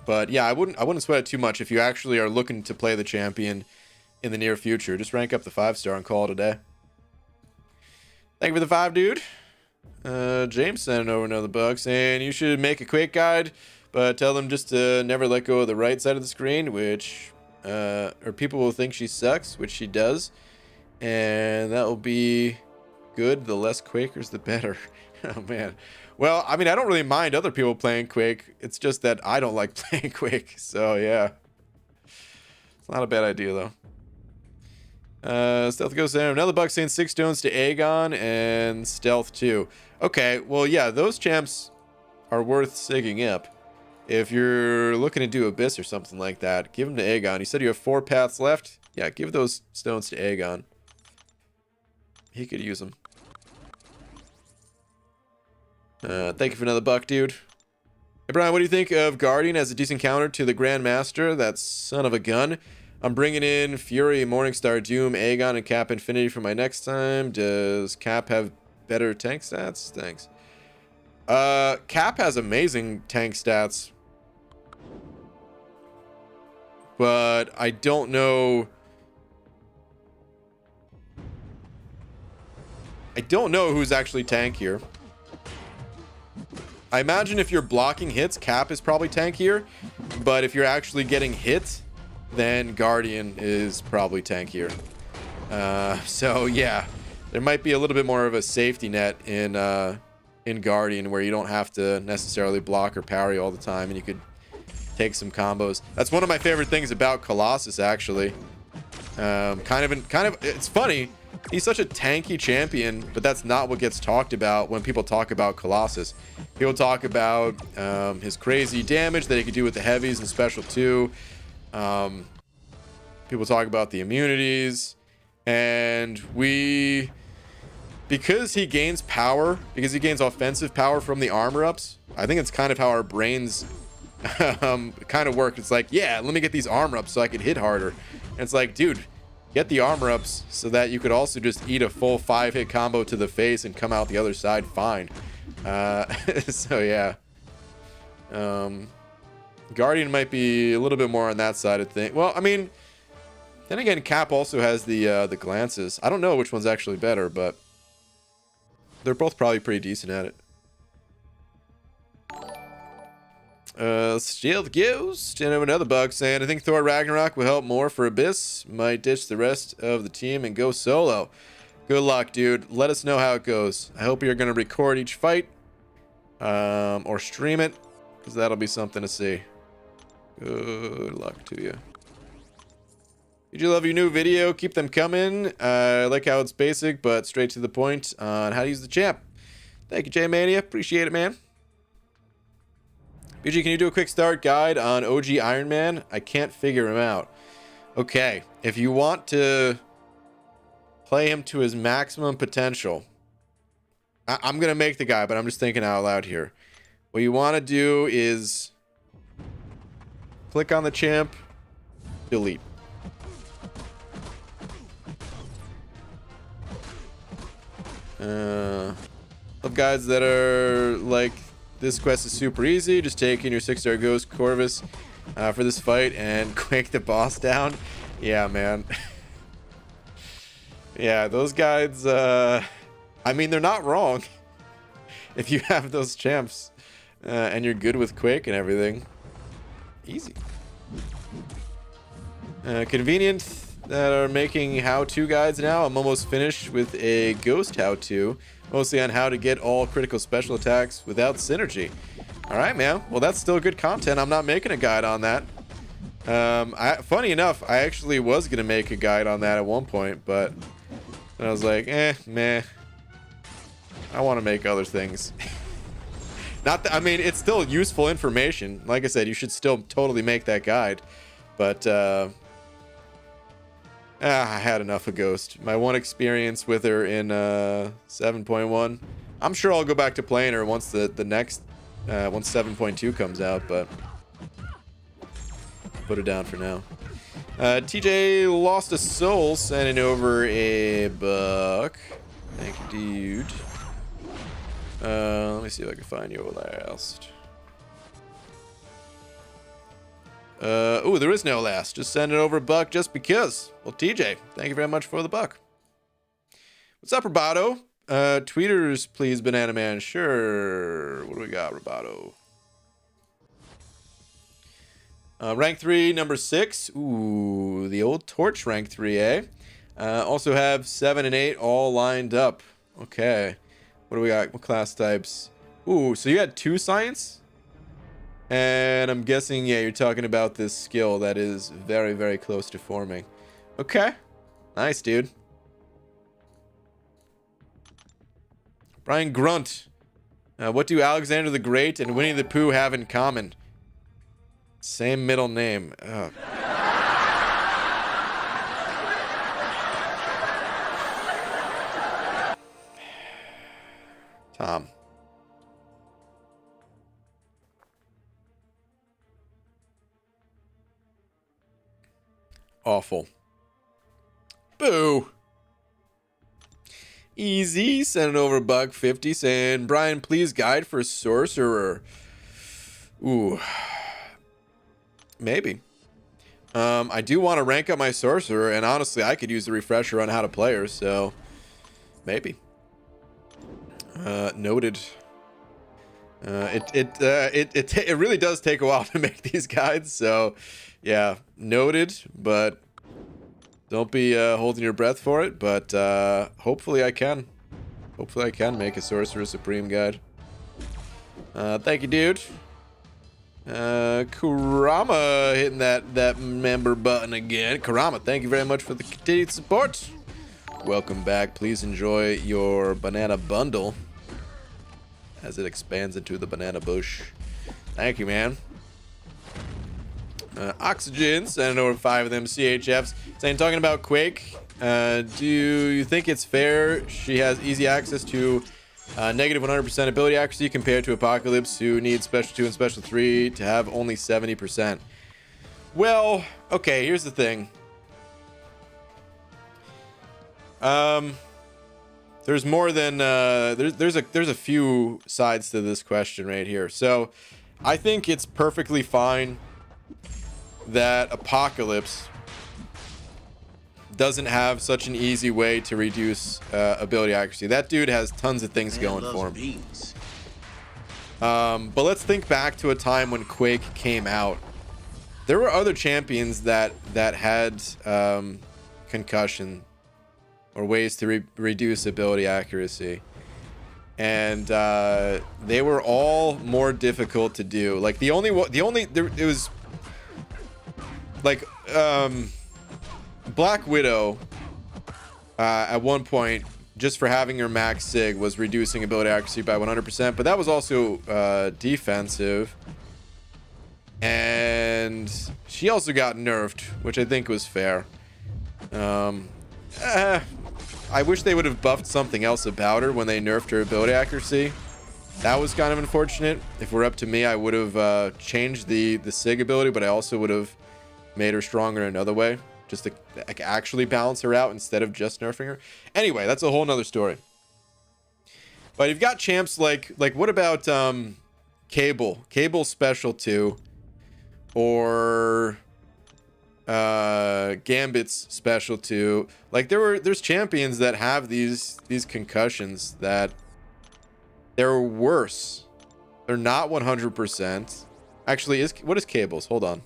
But yeah, I wouldn't sweat it too much if you actually are looking to play the champion in the near future. Just rank up the 5-star and call it a day. Thank you for the 5, dude. James sending over another buck saying you should make a Quake guide, but tell them just to never let go of the right side of the screen, which or people will think she sucks, which she does, and that will be good. The less Quakers, the better. Oh man. Well, I mean, I don't really mind other people playing Quake. It's just that I don't like playing Quake. So yeah, it's not a bad idea though. Stealth goes down. Another buck saying 6 stones to Aegon and Stealth 2. Okay, well, yeah, those champs are worth sigging up. If you're looking to do Abyss or something like that, give them to Aegon. You said you have 4 paths left? Yeah, give those stones to Aegon. He could use them. Thank you for another buck, dude. Hey, Brian, what do you think of Guardian as a decent counter to the Grandmaster? That son of a gun. I'm bringing in Fury, Morningstar, Doom, Aegon, and Cap Infinity for my next time. Does Cap have better tank stats? Thanks. Cap has amazing tank stats. But I don't know... who's actually tankier. I imagine if you're blocking hits, Cap is probably tankier. But if you're actually getting hit, then Guardian is probably tankier. So yeah, there might be a little bit more of a safety net in Guardian, where you don't have to necessarily block or parry all the time, and you could take some combos. That's one of my favorite things about Colossus, actually. It's funny. He's such a tanky champion, but that's not what gets talked about when people talk about Colossus. People talk about his crazy damage that he could do with the heavies and special 2. People talk about the immunities, and because he gains power, because he gains offensive power from the armor ups. I think it's kind of how our brains kind of work. It's like, yeah, let me get these armor ups so I can hit harder. And it's like, dude, get the armor ups so that you could also just eat a full 5-hit combo to the face and come out the other side fine. So yeah, Guardian might be a little bit more on that side of things. Well, I mean, then again, Cap also has the glances. I don't know which one's actually better, but they're both probably pretty decent at it. Steal the Ghost. And another bug saying, I think Thor Ragnarok will help more for Abyss. Might ditch the rest of the team and go solo. Good luck, dude. Let us know how it goes. I hope you're going to record each fight. Or stream it, because that'll be something to see. Good luck to you. Did you love your new video? Keep them coming. I like how it's basic, but straight to the point on how to use the champ. Thank you, J-Mania. Appreciate it, man. BG, can you do a quick start guide on OG Iron Man? I can't figure him out. Okay, if you want to play him to his maximum potential, I'm going to make the guide, but I'm just thinking out loud here. What you want to do is click on the champ, delete. Love guides that are like, this quest is super easy. Just take in your 6-star Ghost Corvus for this fight and quake the boss down. Yeah, man. Yeah, those guides, I mean, they're not wrong. If you have those champs and you're good with Quake and everything, easy. Convenient that are making how-to guides now. I'm almost finished with a Ghost how-to, mostly on how to get all critical special attacks without synergy. All right, man. Well, that's still good content. I'm not making a guide on that. Funny enough, I actually was gonna make a guide on that at one point, but I was like, meh. I want to make other things. Not that, I mean, it's still useful information. Like I said, you should still totally make that guide, but I had enough of Ghost. My one experience with her in 7.1. I'm sure I'll go back to playing her once once 7.2 comes out, but put it down for now. TJ Lost a Soul sending over a buck. Thank you, dude. Let me see if I can find your last. Oh, there is no last. Just send it over a buck just because. Well, TJ, thank you very much for the buck. What's up, Roboto? Tweeters, please, Banana Man. Sure. What do we got, Roboto? Rank 3, number 6. Ooh, the old Torch rank 3, eh? Also have 7 and 8 all lined up. Okay. What do we got? What class types? Ooh, so you had 2 science? And I'm guessing, yeah, you're talking about this skill that is very, very close to forming. Okay. Nice, dude. Brian Grunt. What do Alexander the Great and Winnie the Pooh have in common? Same middle name. Ugh. Tom. Awful. Boo. Easy. Send it over $1.50 saying, Brian, please guide for Sorcerer. Ooh. Maybe. I do want to rank up my Sorcerer, and honestly, I could use the refresher on how to play her, so maybe. Noted. It really does take a while to make these guides, so yeah, noted, but don't be holding your breath for it, but hopefully I can make a Sorcerer Supreme guide. Thank you, dude. Kurama hitting that member button again. Kurama, thank you very much for the continued support. Welcome back. Please enjoy your banana bundle as it expands into the banana bush. Thank you, man. Oxygen, sending over 5 of them CHFs. Saying, talking about Quake, do you think it's fair she has easy access to negative 100% ability accuracy compared to Apocalypse, who needs Special 2 and Special 3 to have only 70%? Well, okay, here's the thing. There's more than there's a few sides to this question right here. So I think it's perfectly fine that Apocalypse doesn't have such an easy way to reduce ability accuracy. That dude has tons of things going for him. But let's think back to a time when Quake came out. There were other champions that had concussion or ways to reduce ability accuracy, and they were all more difficult to do. Like it was like Black Widow at one point, just for having her max sig, was reducing ability accuracy by 100%, but that was also defensive, and she also got nerfed, which I think was fair. I wish they would have buffed something else about her when they nerfed her ability accuracy. That was kind of unfortunate. If we're up to me, I would have changed the sig ability, but I also would have made her stronger another way, just to actually balance her out instead of just nerfing her. Anyway, that's a whole nother story. But you've got champs like what about Cable Special 2, or Gambit's Special 2. Like there's champions that have these concussions that they're worse. They're not 100%. Actually, what is Cable's? Hold on.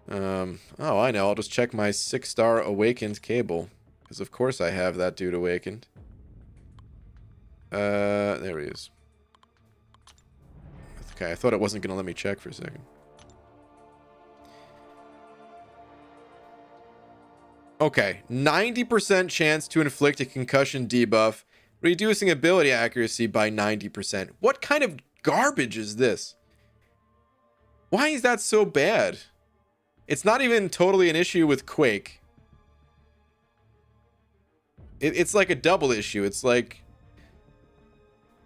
Oh, I know. I'll just check my 6-star awakened Cable, because of course I have that dude awakened. There he is. Okay, I thought it wasn't gonna let me check for a second. Okay, 90% chance to inflict a concussion debuff, reducing ability accuracy by 90%. What kind of garbage is this? Why is that so bad? It's not even totally an issue with Quake. It's like a double issue. It's like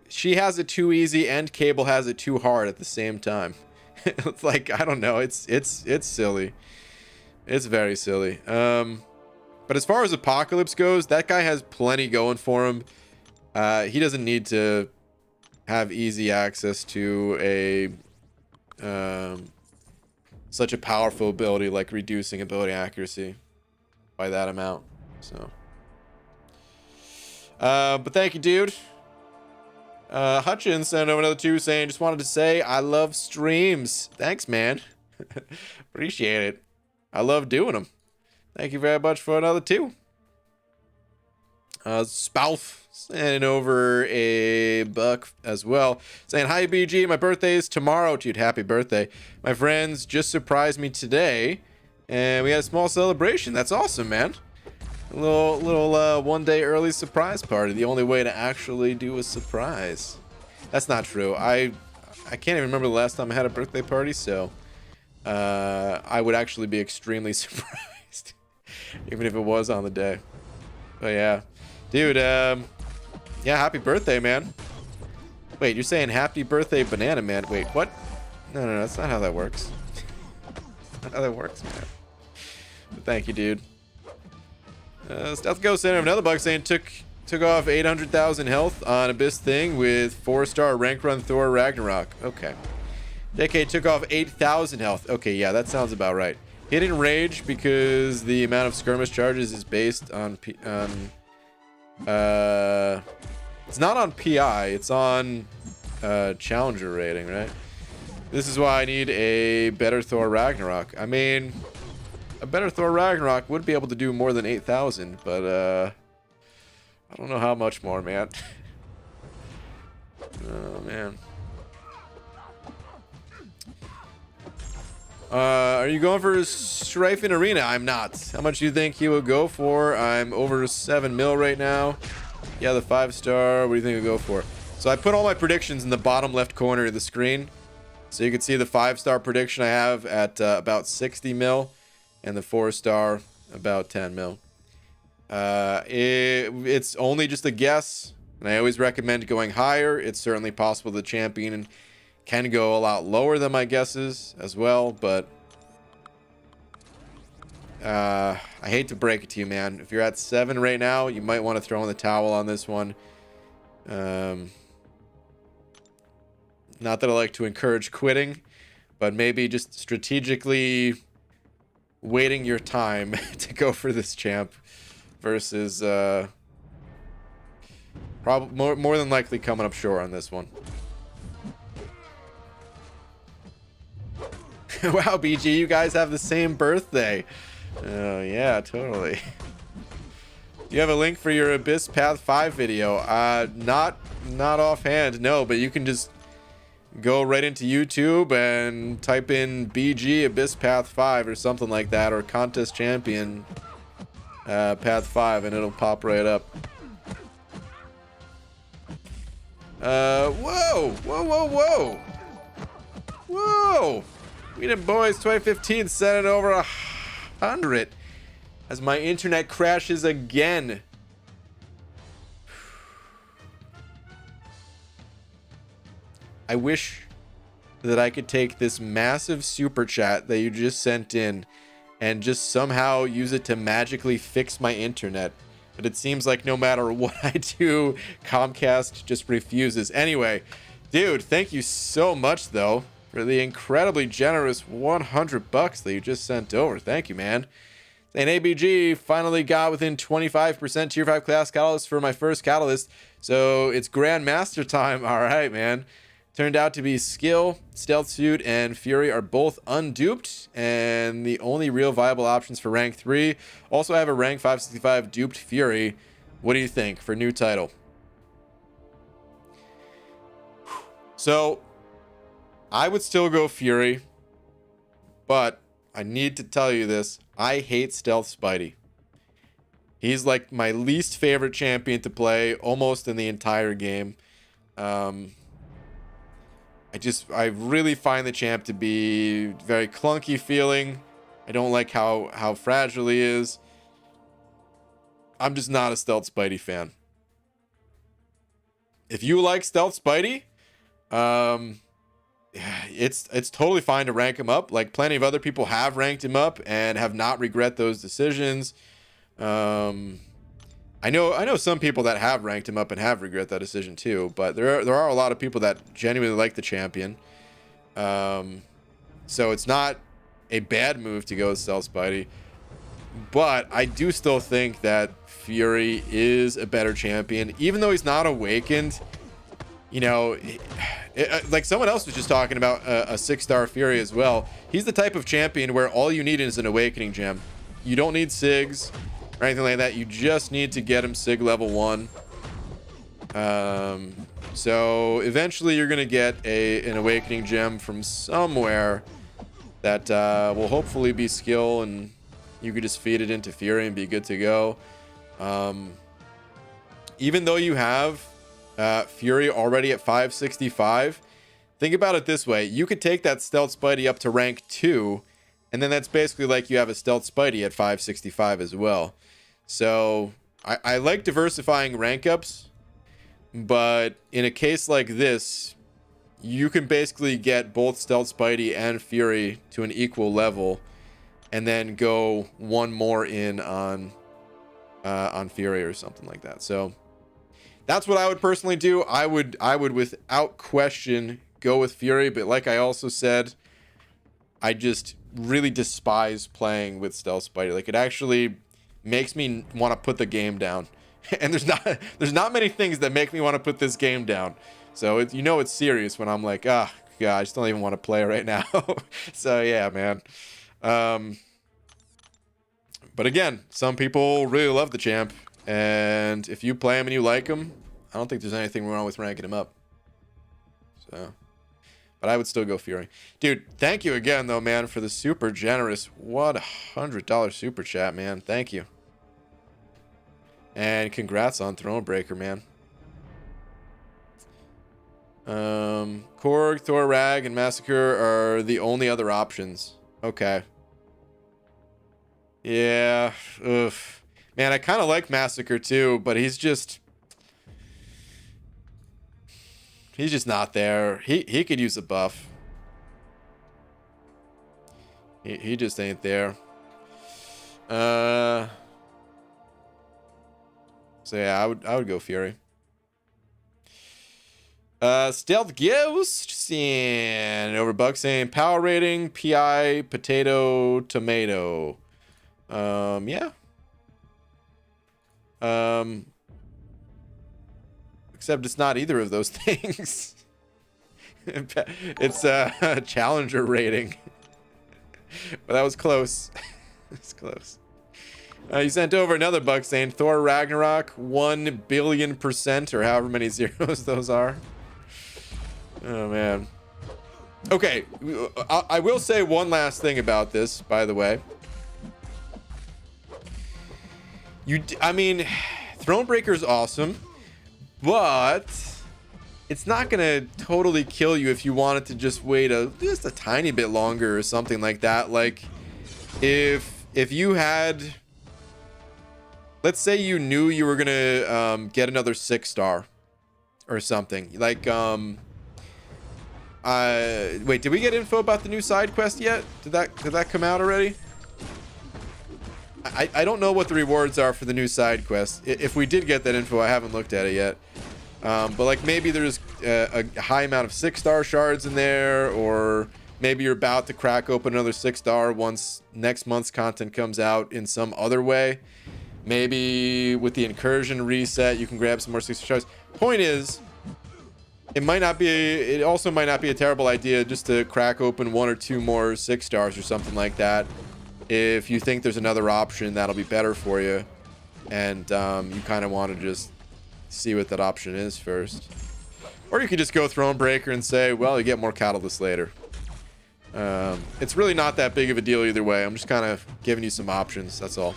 she has it too easy and Cable has it too hard at the same time. It's like, I don't know. It's silly. It's very silly. But as far as Apocalypse goes, that guy has plenty going for him. He doesn't need to have easy access to a such a powerful ability like reducing ability accuracy by that amount. So but thank you, dude. Hutchins sent over another 2 saying, just wanted to say I love streams. Thanks, man. Appreciate it. I love doing them. Thank you very much for another 2. Spouf sending over a buck as well, saying, hi BG, my birthday is tomorrow. Dude, happy birthday. My friends just surprised me today and we had a small celebration. That's awesome, man. A little 1 day early surprise party. The only way to actually do a surprise. That's not true. I can't even remember the last time I had a birthday party, so I would actually be extremely surprised even if it was on the day. But yeah, dude, yeah, happy birthday, man. Wait, you're saying happy birthday, Banana Man? Wait, what? No, that's not how that works. That's not how that works, man. But thank you, dude. Stealth Ghost sent another bug saying took off 800,000 health on Abyss Thing with 4-star rank run Thor Ragnarok. Okay. JK took off 8,000 health. Okay, yeah, that sounds about right. Hidden Rage because the amount of skirmish charges is based on it's not on PI, it's on Challenger rating, right? This is why I need a better Thor Ragnarok. I mean, a better Thor Ragnarok would be able to do more than 8,000, but I don't know how much more, man. Oh man. Are you going for Stryfe in Arena? I'm not. How much do you think he will go for? I'm over 7 mil right now. Yeah, the 5-star. What do you think he'll go for? So I put all my predictions in the bottom left corner of the screen. So you can see the 5-star prediction I have at about 60 mil. And the 4-star about 10 mil. It's only just a guess. And I always recommend going higher. It's certainly possible the champion can go a lot lower than my guesses as well, but I hate to break it to you, man. If you're at 7 right now, you might want to throw in the towel on this one. Not that I like to encourage quitting, but maybe just strategically waiting your time to go for this champ versus probably more than likely coming up short on this one. Wow, BG, you guys have the same birthday. Oh, yeah, totally. Do you have a link for your Abyss Path 5 video? Not offhand, no, but you can just go right into YouTube and type in BG Abyss Path 5 or something like that, or Contest Champion Path 5, and it'll pop right up. Whoa! Whoa, whoa, whoa! Whoa! We did boys 2015 set it over 100 as my internet crashes again. I wish that I could take this massive super chat that you just sent in and just somehow use it to magically fix my internet. But it seems like no matter what I do, Comcast just refuses. Anyway, dude, thank you so much though for the incredibly generous 100 bucks that you just sent over. Thank you, man. And ABG finally got within 25% tier 5 class catalyst for my first catalyst. So it's Grandmaster time. All right, man. Turned out to be Skill, Stealth Suit, and Fury are both unduped and the only real viable options for rank 3. Also, I have a rank 565 duped Fury. What do you think for new title? So I would still go Fury, but I need to tell you this. I hate Stealth Spidey. He's like my least favorite champion to play almost in the entire game. I really find the champ to be very clunky feeling. I don't like how fragile he is. I'm just not a Stealth Spidey fan. If you like Stealth Spidey, it's totally fine to rank him up. Like plenty of other people have ranked him up and have not regret those decisions. I know some people that have ranked him up and have regret that decision too, but there are a lot of people that genuinely like the champion. So it's not a bad move to go with Stealth Spidey, but I do still think that Fury is a better champion, even though he's not awakened. You know, like someone else was just talking about a 6-star Fury as well. He's the type of champion where all you need is an awakening gem. You don't need SIGs or anything like that. You just need to get him SIG level 1. So eventually you're gonna get an awakening gem from somewhere that will hopefully be skill, and you could just feed it into Fury and be good to go. Even though you have Fury already at 565, think about it this way. You could take that Stealth Spidey up to rank 2, and then that's basically like you have a Stealth Spidey at 565 as well. So I like diversifying rank ups, but in a case like this, you can basically get both Stealth Spidey and Fury to an equal level, and then go one more in on Fury or something like that. So that's what I would personally do. I would without question go with Fury, but like I also said, I just really despise playing with Stealth Spidey. Like, it actually makes me want to put the game down. And there's not many things that make me want to put this game down. So it's serious when I'm like, God, I just don't even want to play right now. So yeah, man. But again, some people really love the champ, and if you play him and you like him, I don't think there's anything wrong with ranking him up. So, But I would still go Fury. Dude, thank you again, though, man, for the super generous $100 super chat, man. Thank you. And congrats on Thronebreaker, man. Korg, Thor, Rag, and Massacre are the only other options. Okay. Yeah. Oof. Man, I kind of like Massacre too, but he's just not there. He could use a buff. He just ain't there. So yeah, I would go Fury. Stealth Ghost and Overbuck saying power rating PI potato tomato. Yeah. Except it's not either of those things. It's a challenger rating. But that was close. It's close. You sent over another buck saying Thor Ragnarok 1 billion% or however many zeros those are. Oh man. Okay, I will say one last thing about this, by the way. I mean, Thronebreaker is awesome, but it's not gonna totally kill you if you wanted to just wait just a tiny bit longer or something like that. Like, if you had, let's say you knew you were gonna get another 6-star or something. Like, wait, did we get info about the new side quest yet? Did that come out already? I don't know what the rewards are for the new side quest. If we did get that info, I haven't looked at it yet. But like maybe there's a high amount of 6-star shards in there, or maybe you're about to crack open another 6-star once next month's content comes out in some other way. Maybe with the incursion reset, you can grab some more 6-star shards. Point is, it also might not be a terrible idea just to crack open 1 or 2 more 6-stars or something like that. If you think there's another option that'll be better for you, and you kind of want to just see what that option is first. Or you could just go Thronebreaker and say, well, you get more Catalyst later. It's really not that big of a deal either way. I'm just kind of giving you some options, that's all.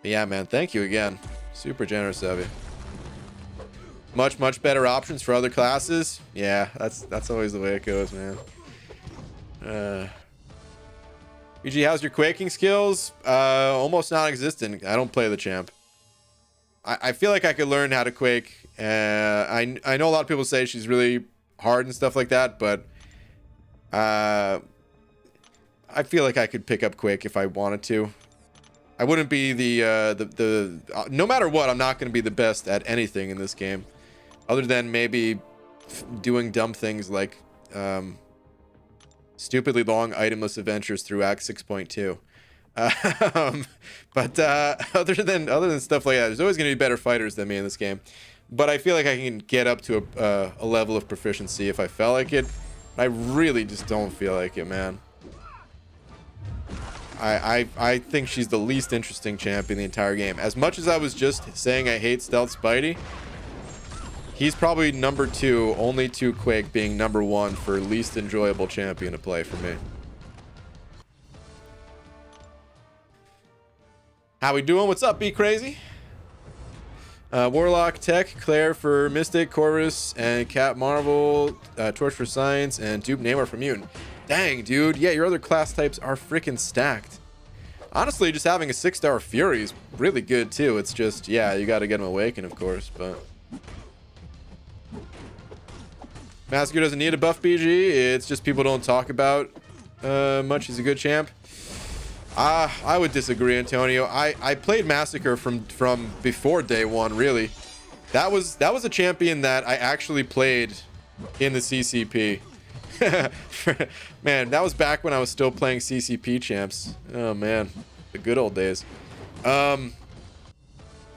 But yeah, man, thank you again. Super generous of you. Much better options for other classes. Yeah, that's always the way it goes, man. BG, how's your quaking skills? Almost non-existent. I don't play the champ. I feel like I could learn how to quake. I know a lot of people say she's really hard and stuff like that, but I feel like I could pick up quake if I wanted to. I wouldn't be no matter what, I'm not going to be the best at anything in this game, other than maybe doing dumb things like stupidly long itemless adventures through Act 6.2. But other than stuff like that, there's always going to be better fighters than me in this game. But I feel like I can get up to a level of proficiency if I felt like it. I really just don't feel like it, man. I think she's the least interesting champ in the entire game. As much as I was just saying I hate Stealth Spidey, he's probably number 2, only to Quake being number 1 for least enjoyable champion to play for me. How we doing? What's up, Be Crazy? Warlock, Tech, Claire for Mystic, Corvus, and Cat Marvel, Torch for Science, and Dupe Namor for Mutant. Dang, dude. Yeah, your other class types are freaking stacked. Honestly, just having a 6-star Fury is really good, too. It's just, yeah, you got to get him Awakened, of course, but... Massacre doesn't need a buff, BG. It's just people don't talk about much. He's a good champ. I would disagree, Antonio. I played Massacre from before day 1, really. That was a champion that I actually played in the CCP. Man, that was back when I was still playing CCP champs. Oh man, the good old days. And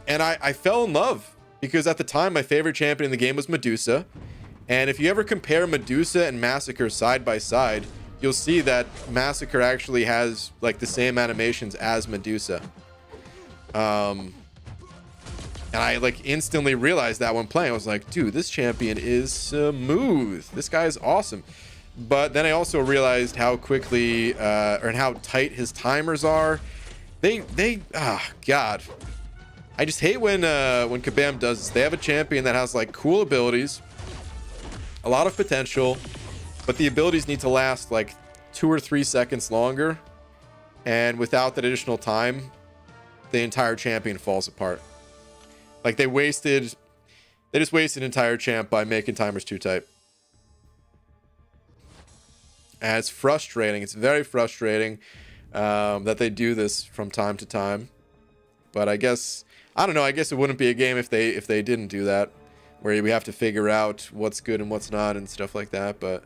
I fell in love because at the time my favorite champion in the game was Medusa. And if you ever compare Medusa and Massacre side by side, you'll see that Massacre actually has like the same animations as Medusa. And I like instantly realized that when playing. I was like, dude, this champion is smooth. This guy is awesome. But then I also realized how quickly or how tight his timers are. God. I just hate when Kabam does this. They have a champion that has like cool abilities, a lot of potential, but the abilities need to last like 2 or 3 seconds longer. And without that additional time, the entire champion falls apart. Like they just wasted an entire champ by making timers too tight. And it's frustrating. It's very frustrating that they do this from time to time. But I guess, I don't know, I guess it wouldn't be a game if they didn't do that, where we have to figure out what's good and what's not and stuff like that. But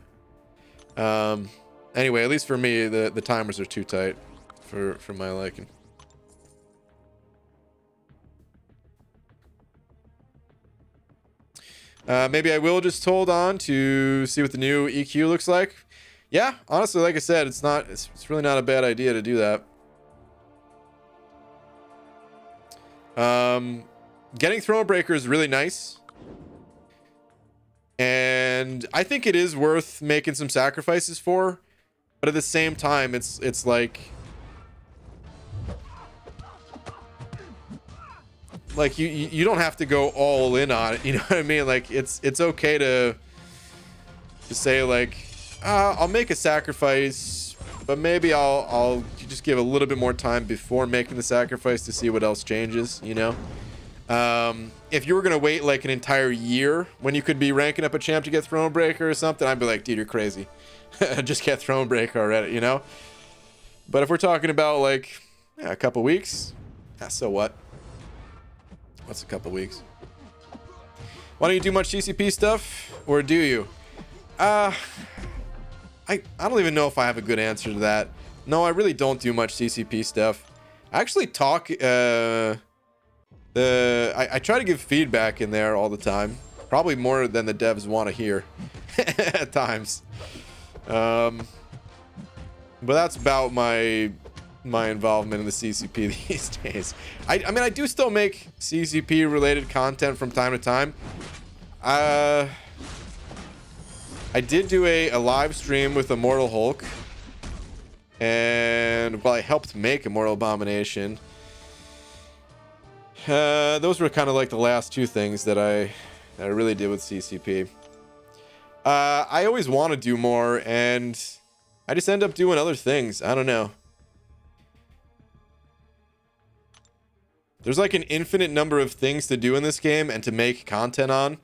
anyway, at least for me, the timers are too tight for my liking. Maybe I will just hold on to see what the new EQ looks like. Yeah, honestly, like I said, it's really not a bad idea to do that. Getting Thronebreaker is really nice. And I think it is worth making some sacrifices for. But at the same time, it's like you don't have to go all in on it, you know what I mean? Like it's okay to say like I'll make a sacrifice, but maybe I'll just give a little bit more time before making the sacrifice to see what else changes, you know? If you were gonna wait like an entire year when you could be ranking up a champ to get Thronebreaker or something, I'd be like, dude, you're crazy. Just get Thronebreaker already, you know? But if we're talking about like a couple weeks, so what? What's a couple weeks? Why don't you do much CCP stuff, or do you? I don't even know if I have a good answer to that. No, I really don't do much CCP stuff. I actually talk. I try to give feedback in there all the time, probably more than the devs want to hear at times. But that's about my involvement in the CCP these days. I mean, I do still make CCP related content from time to time. I did do a live stream with Immortal Hulk, and well, I helped make Immortal Abomination. Those were kind of like the last two things that I really did with CCP. I always want to do more, and I just end up doing other things. I don't know. There's like an infinite number of things to do in this game and to make content on.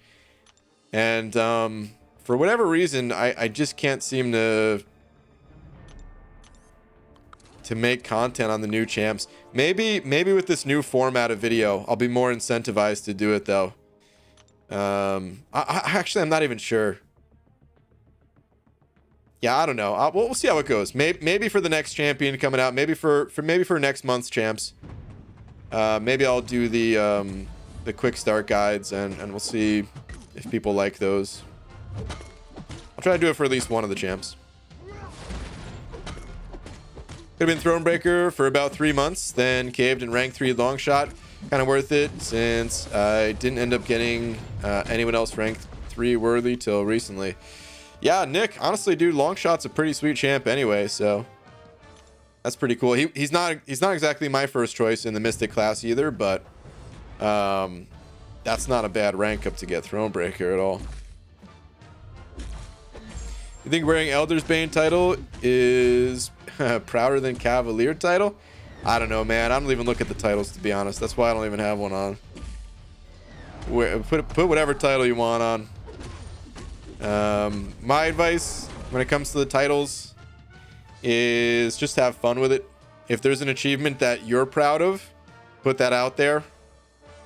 And for whatever reason, I just can't seem to make content on the new champs. Maybe with this new format of video, I'll be more incentivized to do it though. Actually, I'm not even sure. Yeah, I don't know. We'll see how it goes. Maybe for the next champion coming out. Maybe for next month's champs. Maybe I'll do the quick start guides, and we'll see if people like those. I'll try to do it for at least one of the champs. Could have been Thronebreaker for about 3 months, then caved in rank 3 long shot. Kind of worth it since I didn't end up getting anyone else ranked 3 worthy till recently. Yeah, Nick, honestly, dude, long shot's a pretty sweet champ anyway, so that's pretty cool. He's not exactly my first choice in the Mystic class either, but that's not a bad rank up to get Thronebreaker at all. You think wearing Elder's Bane title is prouder than Cavalier title? I don't know, man. I don't even look at the titles, to be honest. That's why I don't even have one on. Put whatever title you want on. My advice when it comes to the titles is just have fun with it. If there's an achievement that you're proud of, put that out there.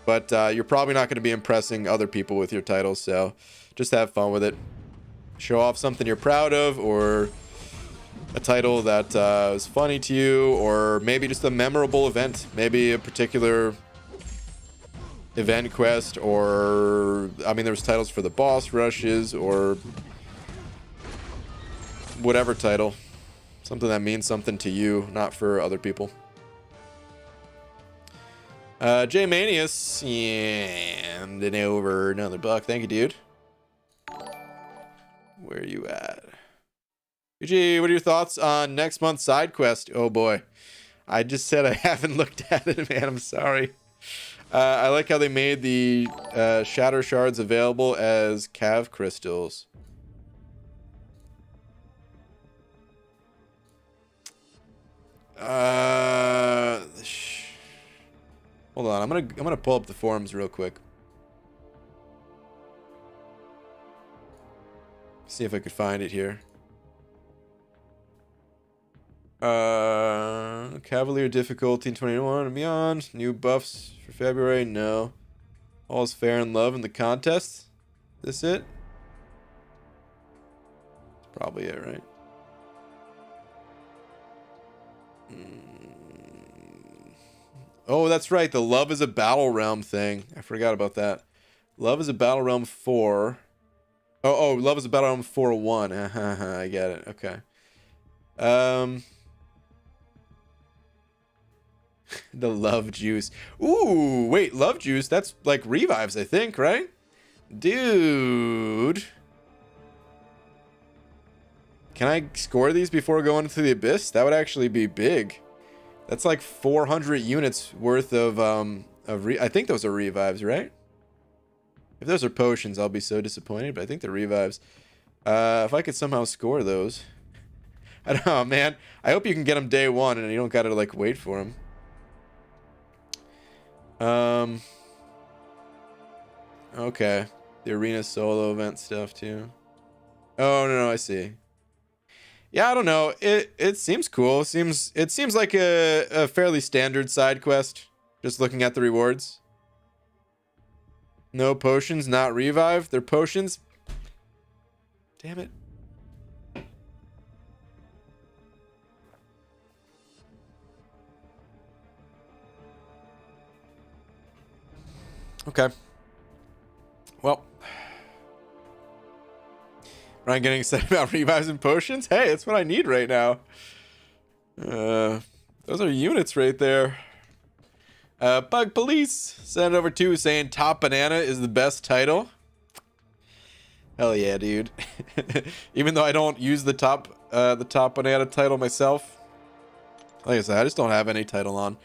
But you're probably not going to be impressing other people with your titles, so just have fun with it. Show off something you're proud of, or a title that is funny to you, or maybe just a memorable event. Maybe a particular event quest, or I mean, there's titles for the boss rushes, or whatever title. Something that means something to you, not for other people. J-Manius. Yeah, and then over another buck. Thank you, dude. Where are you at? PG, what are your thoughts on next month's side quest? Oh boy. I just said I haven't looked at it, man. I'm sorry. I like how they made the shatter shards available as cav crystals. Hold on. I'm gonna pull up the forums real quick. See if I could find it here. Cavalier difficulty in 21 and beyond. New buffs for February. No. All's fair in love in the contest. This it? That's probably it, right? Oh, that's right. The Love is a Battle Realm thing. I forgot about that. Love is a Battle Realm 4. Oh, Love is a Battle Realm 4-1. I get it. Okay. The Love Juice. Ooh, wait, Love Juice? That's like revives, I think, right? Dude. Can I score these before going into the Abyss? That would actually be big. That's like 400 units worth of I think those are revives, right? If those are potions, I'll be so disappointed, but I think they're revives. If I could somehow score those. I don't know, man. I hope you can get them day one and you don't gotta like wait for them. Okay. The arena solo event stuff too. Oh no, I see. Yeah, I don't know. It seems cool. It seems like a fairly standard side quest. Just looking at the rewards. No potions, not revive. They're potions. Damn it. Okay. Well. Ryan getting excited about revives and potions? Hey, it's what I need right now. Those are units right there. Bug Police sent over to saying Top Banana is the best title. Hell yeah, dude. Even though I don't use the Top Banana title myself. Like I said, I just don't have any title on.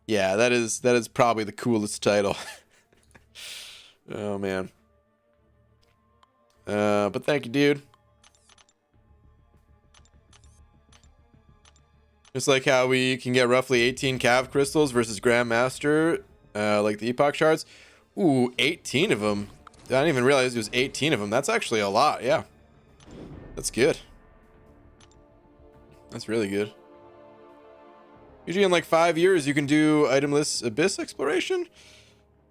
Yeah, that is probably the coolest title. Oh man. But thank you, dude. Just like how we can get roughly 18 cav crystals versus Grandmaster, like the Epoch shards. Ooh, 18 of them. I didn't even realize it was 18 of them. That's actually a lot, yeah. That's good. That's really good. Usually in like 5 years, you can do itemless Abyss exploration.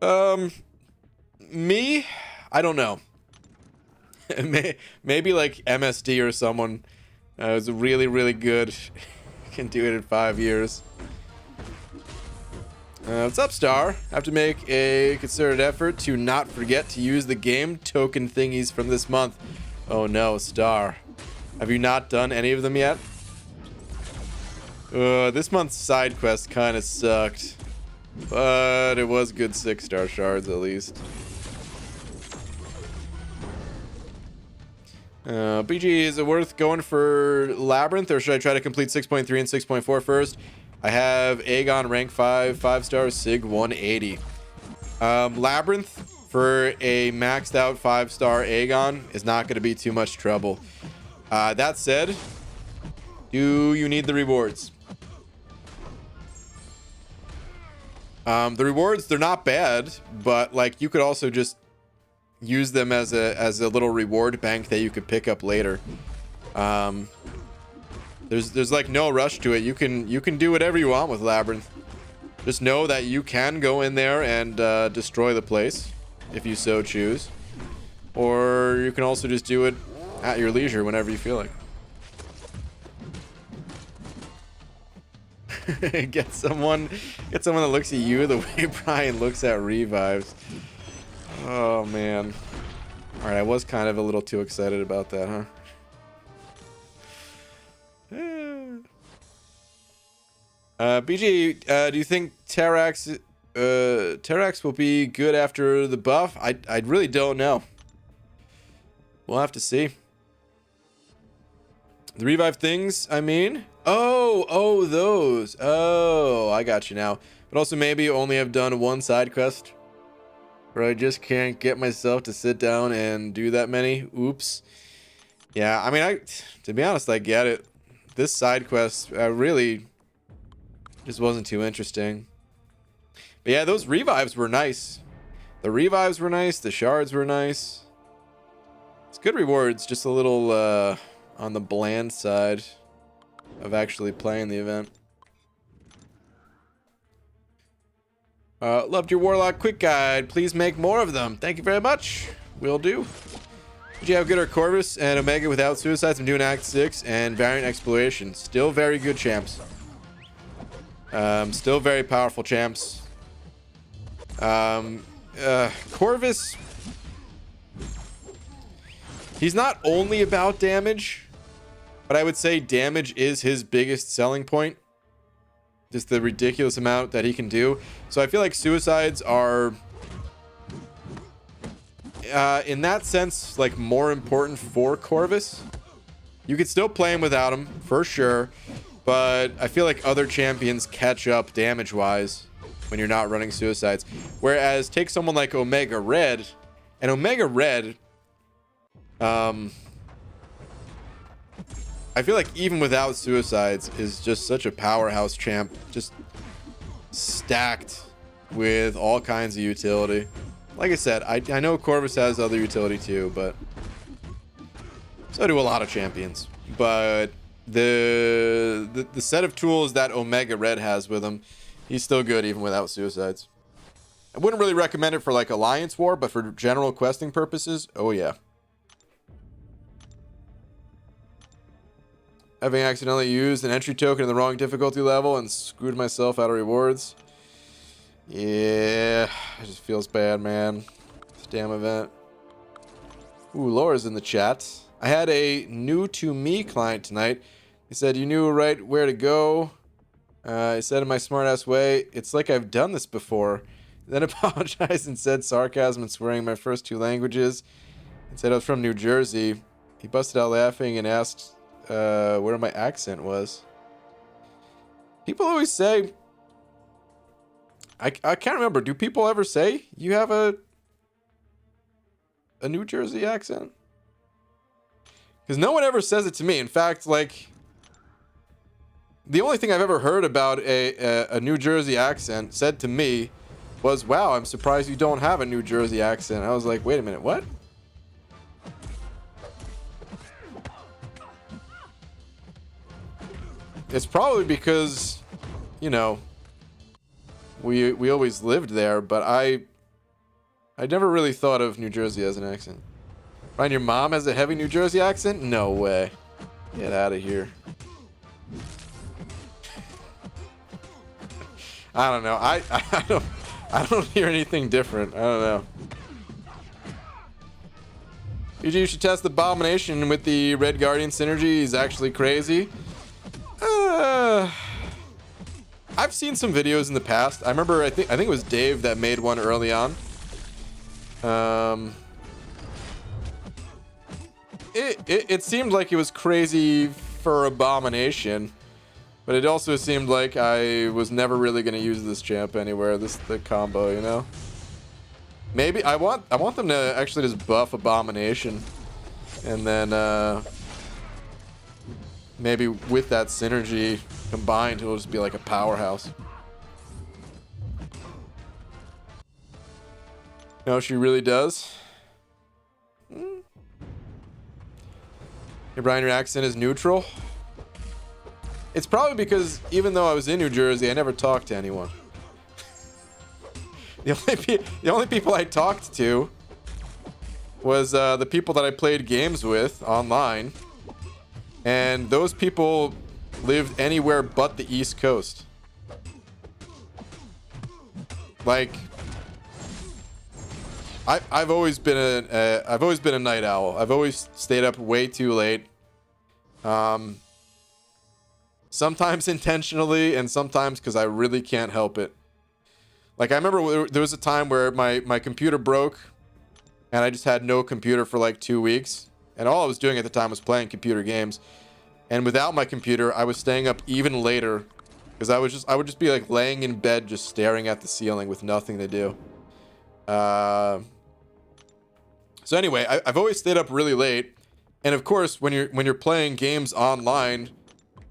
Me? I don't know. Maybe like MSD or someone who's really, really good can do it in 5 years. What's up, Star? I have to make a concerted effort to not forget to use the game token thingies from this month. Oh no, Star. Have you not done any of them yet? This month's side quest kind of sucked. But it was good 6-star shards at least. BG, is it worth going for Labyrinth, or should I try to complete 6.3 and 6.4 first? I have Aegon rank 5, 5-star, Sig 180. Labyrinth for a maxed out 5-star Aegon is not going to be too much trouble. That said, do you need the rewards? The rewards, they're not bad, but like you could also just use them as a little reward bank that you could pick up later. There's like no rush to it. You can do whatever you want with Labyrinth. Just know that you can go in there and destroy the place if you so choose, or you can also just do it at your leisure whenever you feel like. Get someone that looks at you the way Brian looks at revives. Oh man. Alright, I was kind of a little too excited about that, huh? BG, do you think Terrax will be good after the buff? I really don't know. We'll have to see. The revive things, I mean. Oh, those. Oh, I got you now. But also maybe only have done one side quest where I just can't get myself to sit down and do that many. Oops. Yeah, I mean, to be honest, I get it. This side quest really just wasn't too interesting. But yeah, those revives were nice. The revives were nice. The shards were nice. It's good rewards, just a little on the bland side of actually playing the event. Loved your Warlock quick guide. Please make more of them. Thank you very much. Will do. Did you have good or Corvus and Omega without suicides? I'm doing Act 6 and Variant Exploration. Still very good champs. Still very powerful champs. Corvus, he's not only about damage, but I would say damage is his biggest selling point. Just the ridiculous amount that he can do. So I feel like suicides are, in that sense, like more important for Corvus. You could still play him without him, for sure. But I feel like other champions catch up damage-wise when you're not running suicides. Whereas, take someone like Omega Red, and Omega Red, I feel like even without suicides is just such a powerhouse champ, just stacked with all kinds of utility. Like I said, I know Corvus has other utility too, but so do a lot of champions. But the set of tools that Omega Red has with him, he's still good even without suicides. I wouldn't really recommend it for like Alliance War, but for general questing purposes, oh yeah. Having accidentally used an entry token in the wrong difficulty level and screwed myself out of rewards. Yeah, it just feels bad, man. This damn event. Ooh, Laura's in the chat. I had a new to me client tonight. He said, you knew right where to go. He said in my smartass way, it's like I've done this before. Then apologized and said sarcasm and swearing in my first two languages. And said I was from New Jersey. He busted out laughing and asked where my accent was. People always say, I can't remember, do people ever say you have a New Jersey accent? Because no one ever says it to me. In fact, like, the only thing I've ever heard about a New Jersey accent said to me was, wow, I'm surprised you don't have a New Jersey accent. I was like, wait a minute, what? It's probably because, you know, we always lived there, but I never really thought of New Jersey as an accent. Ryan, your mom has a heavy New Jersey accent? No way. Get out of here. I don't know. I don't hear anything different. I don't know. You should test the Abomination with the Red Guardian synergy. He's actually crazy. I've seen some videos in the past. I remember, I think it was Dave that made one early on. It seemed like it was crazy for Abomination, but it also seemed like I was never really going to use this champ anywhere. The combo, you know. Maybe I want them to actually just buff Abomination, and then maybe with that synergy combined, it'll just be like a powerhouse. No, she really does. Hey, Brian, your accent is neutral. It's probably because even though I was in New Jersey, I never talked to anyone. The only people I talked to was the people that I played games with online. And those people lived anywhere but the East Coast. Like, I've always been a night owl. I've always stayed up way too late. So Sometimes intentionally, and sometimes because I really can't help it. Like, I remember there was a time where my computer broke, and I just had no computer for like 2 weeks. And all I was doing at the time was playing computer games. And without my computer, I was staying up even later. Because I would just be like laying in bed just staring at the ceiling with nothing to do. So anyway, I've always stayed up really late. And of course, when you're playing games online,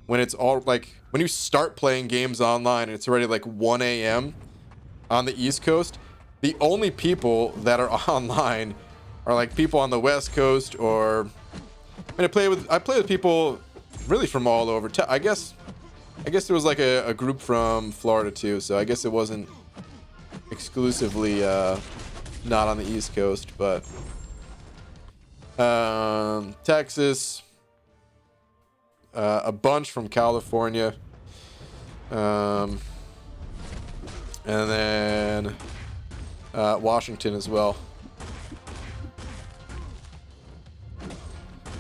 when it's all like when you start playing games online and it's already like 1 a.m. on the East Coast, the only people that are online are like people on the West Coast, or I mean, I play with people really from all over. I guess there was like a group from Florida too, so I guess it wasn't exclusively not on the East Coast, but Texas, a bunch from California, and then Washington as well.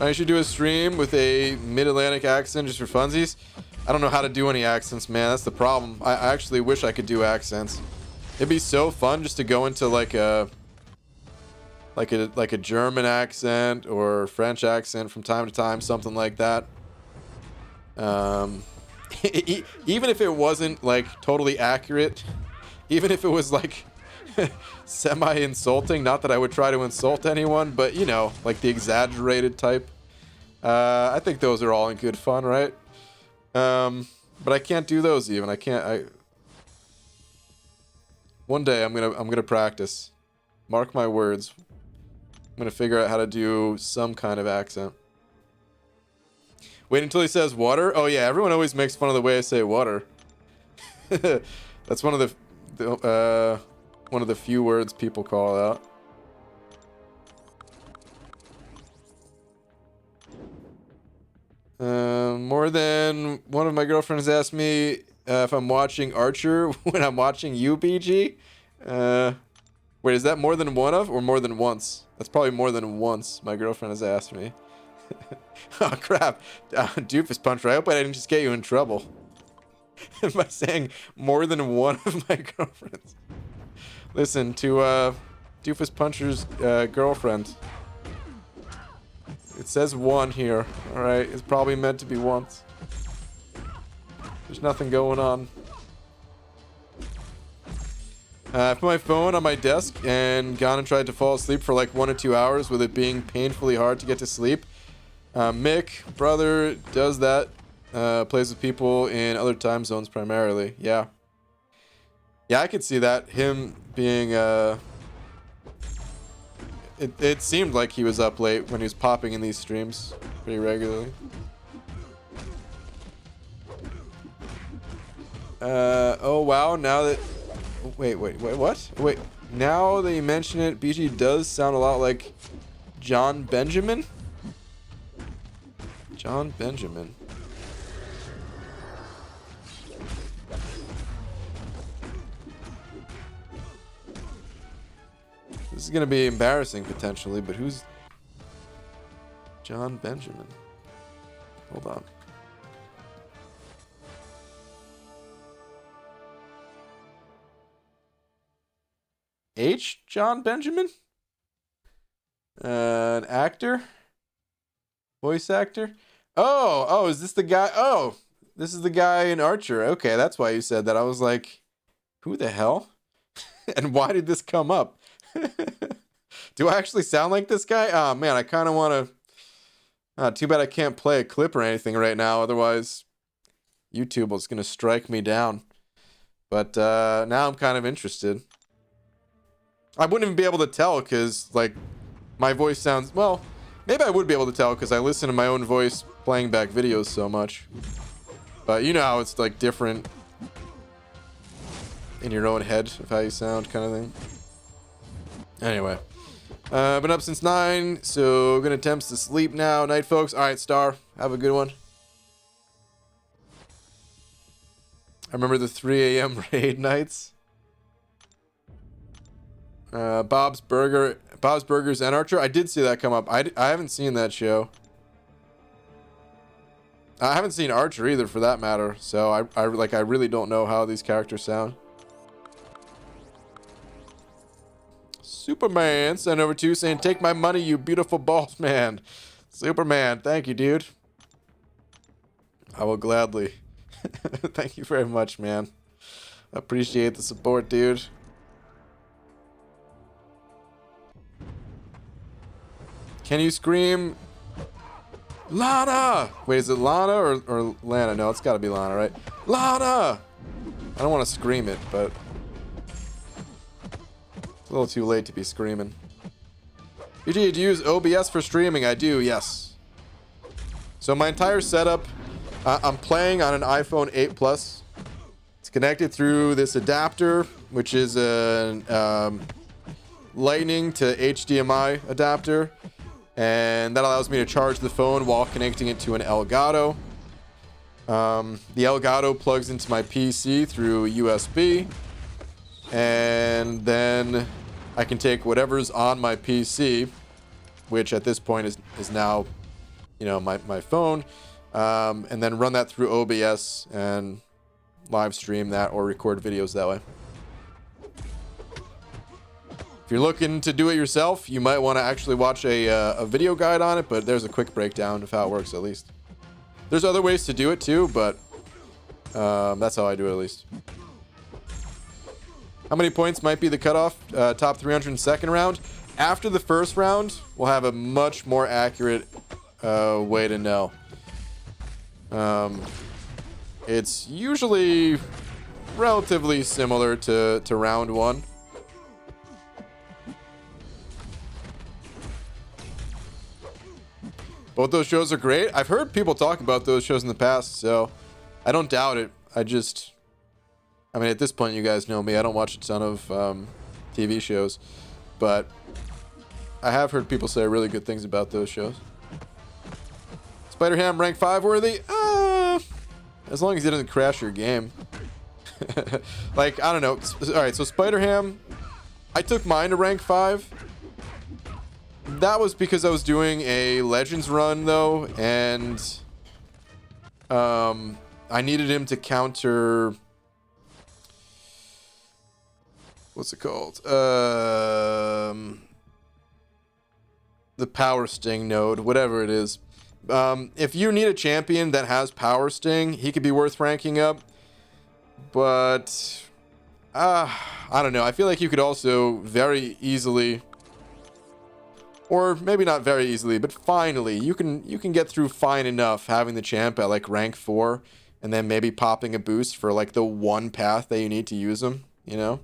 I should do a stream with a mid-Atlantic accent just for funsies. I don't know how to do any accents, man. That's the problem. I actually wish I could do accents. It'd be so fun just to go into like a German accent or French accent from time to time, something like that. Even if it wasn't like totally accurate, even if it was like semi-insulting, not that I would try to insult anyone, but you know, like the exaggerated type. I think those are all in good fun, right? But I can't do those even. One day I'm gonna practice. Mark my words. I'm gonna figure out how to do some kind of accent. Wait until he says water. Oh yeah, everyone always makes fun of the way I say water. That's one of the few words people call out. More than one of my girlfriends asked me if I'm watching Archer when I'm watching you, BG. Wait, is that more than one of or more than once? That's probably more than once my girlfriend has asked me. Oh crap, Doofus Puncher, I hope I didn't just get you in trouble by saying more than one of my girlfriends. Listen to Doofus Puncher's girlfriend. It says one here. Alright, it's probably meant to be once. There's nothing going on. I put my phone on my desk and gone and tried to fall asleep for like 1 or 2 hours with it being painfully hard to get to sleep. Mick, brother, does that. Plays with people in other time zones primarily. Yeah. Yeah, I could see that. Him being, It seemed like he was up late when he was popping in these streams pretty regularly. Oh wow, now that... Wait, what? Wait, now that you mention it, BG does sound a lot like John Benjamin? John Benjamin. This is gonna be embarrassing potentially, but who's John Benjamin? Hold on. John Benjamin? An actor? Voice actor? Oh, is this the guy? Oh, this is the guy in Archer. Okay, that's why you said that. I was like, who the hell? And why did this come up? Do I actually sound like this guy? Oh man, I kind of want to... too bad I can't play a clip or anything right now, otherwise YouTube was going to strike me down. But now I'm kind of interested. I wouldn't even be able to tell because, like, my voice sounds... Well, maybe I would be able to tell because I listen to my own voice playing back videos so much. But you know how it's, like, different in your own head of how you sound kind of thing. Anyway. Been up since 9, so gonna attempt to sleep now. Night, folks. Alright, Star. Have a good one. I remember the 3 a.m. raid nights. Bob's Burgers and Archer. I did see that come up. I haven't seen that show. I haven't seen Archer either, for that matter. So I really don't know how these characters sound. Superman sent over to saying, "Take my money, you beautiful boss man." Superman, thank you, dude. I will gladly. Thank you very much, man. Appreciate the support, dude. Can you scream Lana? Wait, is it Lana or Lana? No, it's gotta be Lana, right? Lana! I don't want to scream it, but it's a little too late to be screaming. BG, do you use OBS for streaming? I do, yes. So my entire setup, I'm playing on an iPhone 8 Plus. It's connected through this adapter, which is a Lightning to HDMI adapter. And that allows me to charge the phone while connecting it to an Elgato. The Elgato plugs into my PC through USB. And then I can take whatever's on my PC, which at this point is now, you know, my phone, and then run that through OBS and live stream that or record videos that way. If you're looking to do it yourself, you might want to actually watch a video guide on it, but there's a quick breakdown of how it works at least. There's other ways to do it too, but that's how I do it at least. How many points might be the cutoff? Top 302nd round. After the first round, we'll have a much more accurate way to know. It's usually relatively similar to round one. Both those shows are great. I've heard people talk about those shows in the past, so I don't doubt it. I mean, at this point, you guys know me. I don't watch a ton of TV shows, but I have heard people say really good things about those shows. Spider-Ham rank 5 worthy? As long as he doesn't crash your game. Like, I don't know. All right, so Spider-Ham, I took mine to rank 5. That was because I was doing a Legends run, though, and I needed him to counter... What's it called? The Power Sting node, whatever it is. If you need a champion that has Power Sting, he could be worth ranking up. But, I don't know. I feel like you could also very easily... Or maybe not very easily, but finally, you can get through fine enough having the champ at like rank 4, and then maybe popping a boost for like the one path that you need to use him, you know?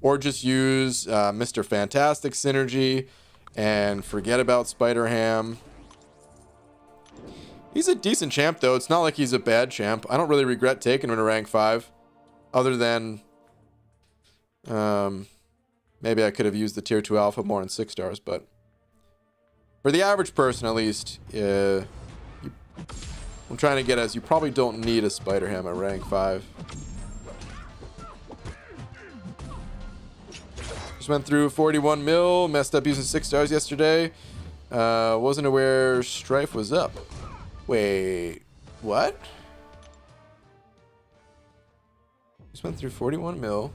Or just use Mr. Fantastic synergy and forget about Spider-Ham. He's a decent champ though. It's not like he's a bad champ. I don't really regret taking him to rank 5, other than maybe I could have used the tier 2 alpha more in 6 stars, but for the average person, at least, I'm trying to get as you probably don't need a Spider-Ham at rank 5. Just went through 41 mil, messed up using 6 stars yesterday. Wasn't aware Stryfe was up. Wait, what? Just went through 41 mil.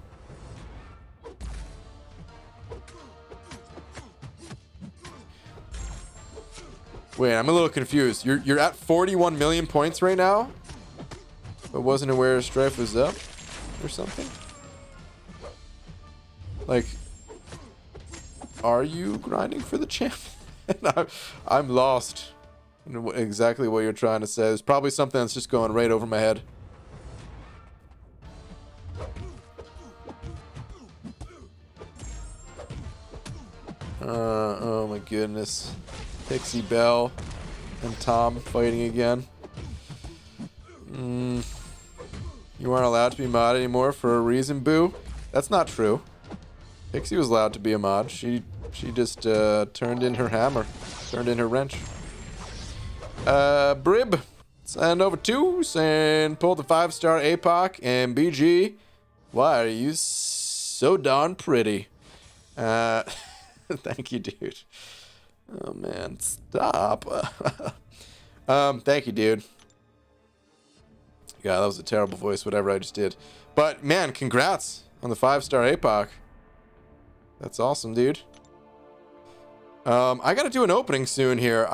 Wait, I'm a little confused. You're at 41 million points right now, but wasn't aware Stryfe was up or something? Like, are you grinding for the champ? I'm lost in exactly what you're trying to say. There's probably something that's just going right over my head. Oh my goodness. Pixie Belle and Tom fighting again. You aren't allowed to be mod anymore for a reason, boo? That's not true. Pixie was allowed to be a mod. She just turned in her hammer. Turned in her wrench. Brib. Send over 2 saying pull the 5-star APOC and BG. Why are you so darn pretty? Thank you, dude. Oh man, stop. Thank you, dude. Yeah, that was a terrible voice, whatever I just did. But, man, congrats on the 5-star APOC. That's awesome, dude. I gotta do an opening soon here.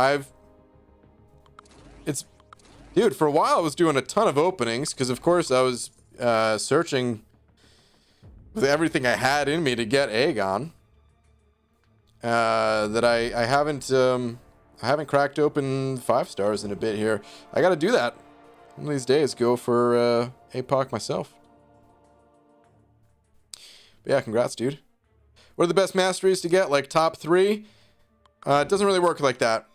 Dude, for a while I was doing a ton of openings, because of course I was searching with everything I had in me to get Aegon. That I haven't cracked open 5 stars in a bit here. I gotta do that one of these days. Go for APOC myself. But yeah, congrats, dude. What are the best masteries to get? Like top 3? It doesn't really work like that.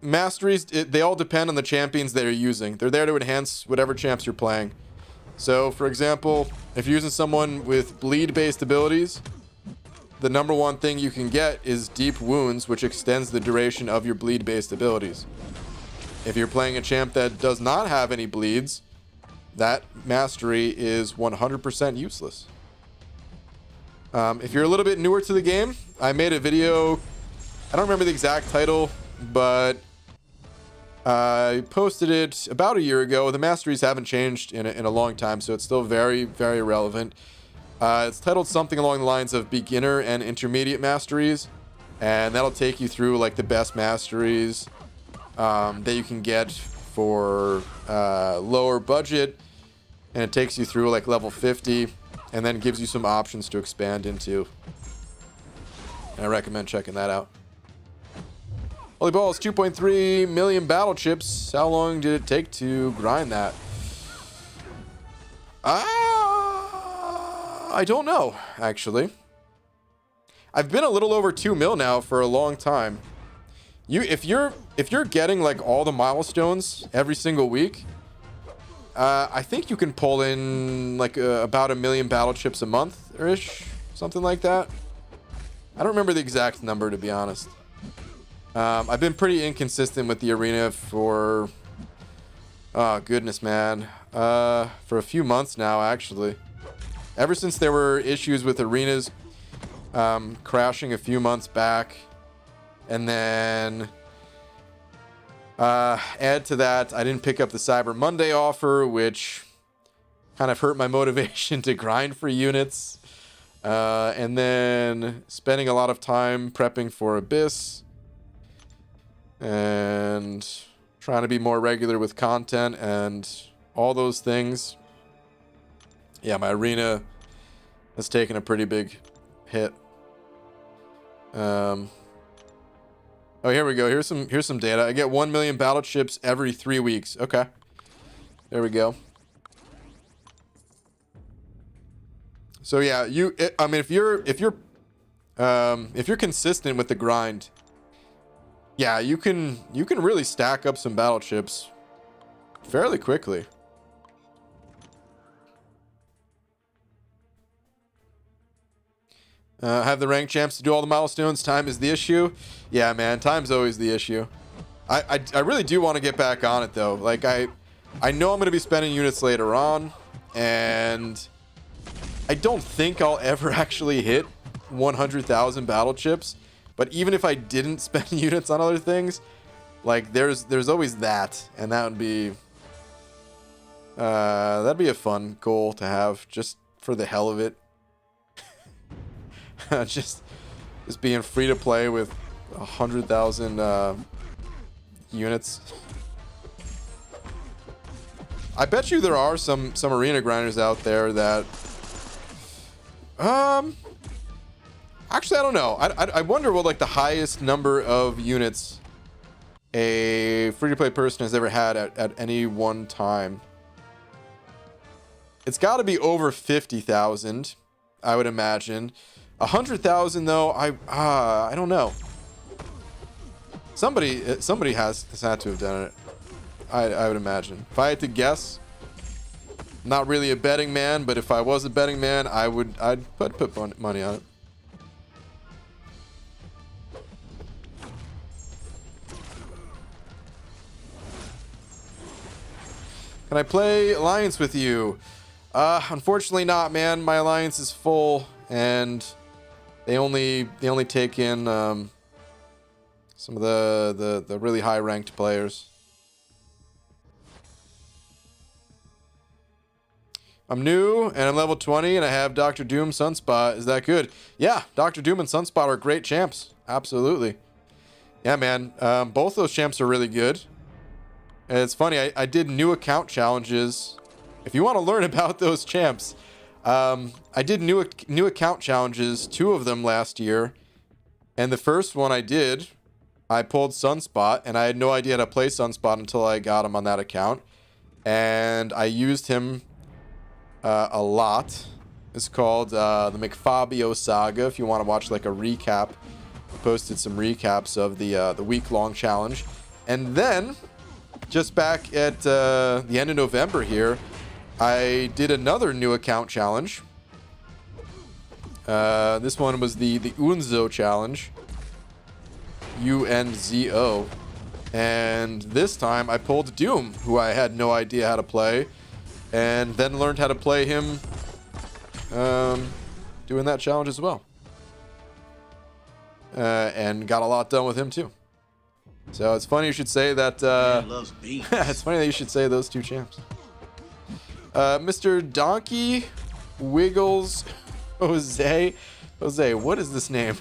Masteries, they all depend on the champions that you're using. They're there to enhance whatever champs you're playing. So, for example, if you're using someone with bleed-based abilities, the number one thing you can get is Deep Wounds, which extends the duration of your bleed-based abilities. If you're playing a champ that does not have any bleeds, that mastery is 100% useless. If you're a little bit newer to the game, I made a video, I don't remember the exact title, but I posted it about a year ago. The masteries haven't changed in a long time, so it's still very, very relevant. It's titled something along the lines of beginner and intermediate masteries, and that'll take you through like the best masteries that you can get for lower budget, and it takes you through like level 50, and then gives you some options to expand into. And I recommend checking that out. Holy balls, 2.3 million battle chips. How long did it take to grind that? I don't know, actually. I've been a little over 2 mil now for a long time. If you're getting like all the milestones every single week, I think you can pull in like about 1 million battle chips a month or ish, something like that. I don't remember the exact number, to be honest. I've been pretty inconsistent with the arena for, oh goodness, man, for a few months now, actually. Ever since there were issues with arenas crashing a few months back, and then add to that, I didn't pick up the Cyber Monday offer, which kind of hurt my motivation to grind for units, and then spending a lot of time prepping for Abyss, and trying to be more regular with content and all those things. Yeah, my arena has taken a pretty big hit. Oh, here we go. Here's some data. I get 1 million battle chips every 3 weeks. Okay, there we go. So yeah, I mean, if you're consistent with the grind, yeah, you can really stack up some battle chips fairly quickly. Have the rank champs to do all the milestones. Time is the issue. Yeah, man, time's always the issue. I really do want to get back on it though. Like I know I'm going to be spending units later on, and I don't think I'll ever actually hit 100,000 battle chips. But even if I didn't spend units on other things, like there's always that, and that would be that'd be a fun goal to have, just for the hell of it. just being free to play with 100,000 units. I bet you there are some arena grinders out there that actually, I don't know. I wonder what like the highest number of units a free-to-play person has ever had at any one time. It's got to be over 50,000, I would imagine. 100,000 though, I don't know. Somebody has had to have done it. I would imagine. If I had to guess, not really a betting man, but if I was a betting man, I'd put money on it. Can I play Alliance with you? Unfortunately not, man. My Alliance is full, and they only take in some of the really high ranked players. I'm new and I'm level 20 and I have Dr. Doom, Sunspot. Is that good? Yeah, Dr. Doom and Sunspot are great champs. Absolutely. Yeah, man. Both those champs are really good. And it's funny, I did new account challenges. If you want to learn about those champs, I did new account challenges, 2 of them last year. And the first one I did, I pulled Sunspot, and I had no idea how to play Sunspot until I got him on that account. And I used him a lot. It's called the McFabio Saga. If you want to watch like a recap, I posted some recaps of the week-long challenge. And then, just back at the end of November here, I did another new account challenge. This one was the Unzo challenge. UNZO. And this time I pulled Doom, who I had no idea how to play, and then learned how to play him doing that challenge as well. And got a lot done with him too. So it's funny you should say that. It's funny that you should say those 2 champs. Mr. Donkey Wiggles Jose, what is this name?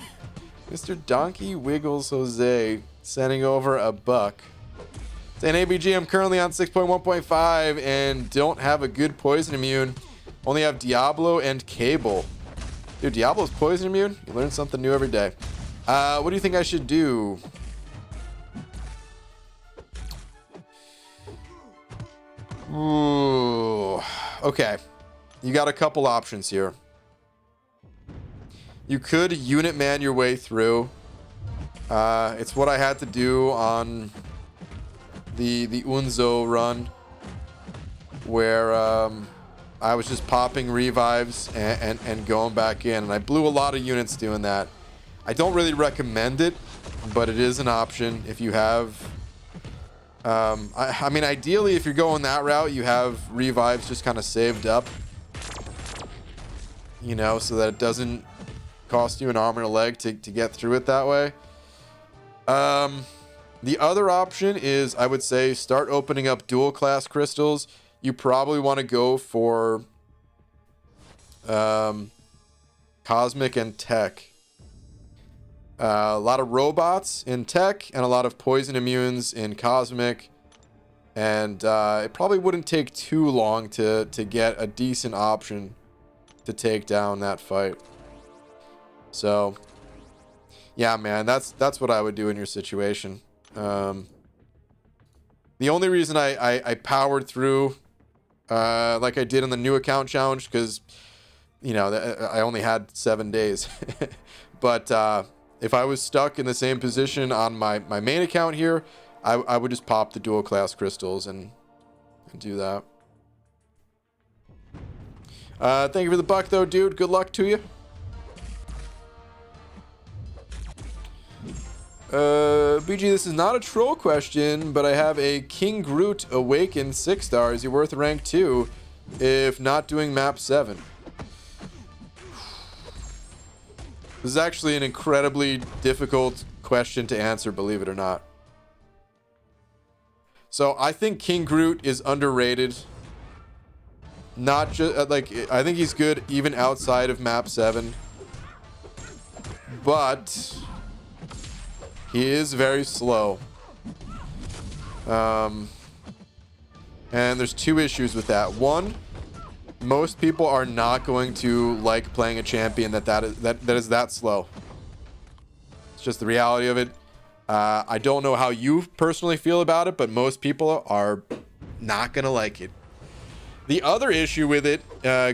Mr. Donkey Wiggles Jose sending over a buck. Saying, ABG, I'm currently on 6.1.5 and don't have a good poison immune. Only have Diablo and Cable. Dude, Diablo's poison immune? You learn something new every day. What do you think I should do? Ooh. Okay. You got a couple options here. You could unit man your way through. It's what I had to do on the Unzo run, where I was just popping revives and going back in, and I blew a lot of units doing that. I don't really recommend it, but it is an option if you have. I mean, ideally, if you're going that route, you have revives just kind of saved up, you know, so that it doesn't cost you an arm and a leg to get through it that way. The other option is, I would say, start opening up dual class crystals. You probably want to go for Cosmic and Tech. A lot of robots in Tech and a lot of poison immunes in Cosmic. And it probably wouldn't take too long to get a decent option to take down that fight. So, yeah, man, that's what I would do in your situation. The only reason I powered through like I did in the new account challenge, because, you know, I only had 7 days. But if I was stuck in the same position on my main account here, I would just pop the dual class crystals and do that. Thank you for the buck, though, dude. Good luck to you. BG, this is not a troll question, but I have a King Groot Awakened 6 star. Is he worth rank 2 if not doing map 7? This is actually an incredibly difficult question to answer, believe it or not. So I think King Groot is underrated. Not just like, I think he's good even outside of map 7, but he is very slow. And there's 2 issues with that. One, most people are not going to like playing a champion that is that slow. It's just the reality of it. I don't know how you personally feel about it, but most people are not gonna like it. The other issue with it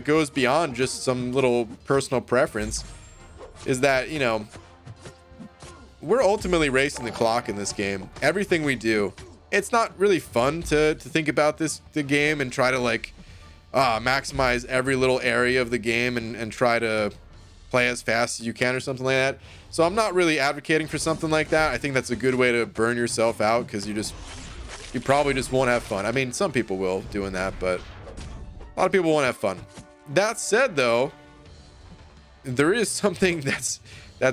goes beyond just some little personal preference, is that, you know, we're ultimately racing the clock in this game. Everything we do, it's not really fun to think about the game and try to like maximize every little area of the game and try to play as fast as you can or something like that. So I'm not really advocating for something like that. I think that's a good way to burn yourself out, because you probably just won't have fun. I mean, some people will doing that, but a lot of people won't have fun. That said, though, there is something that's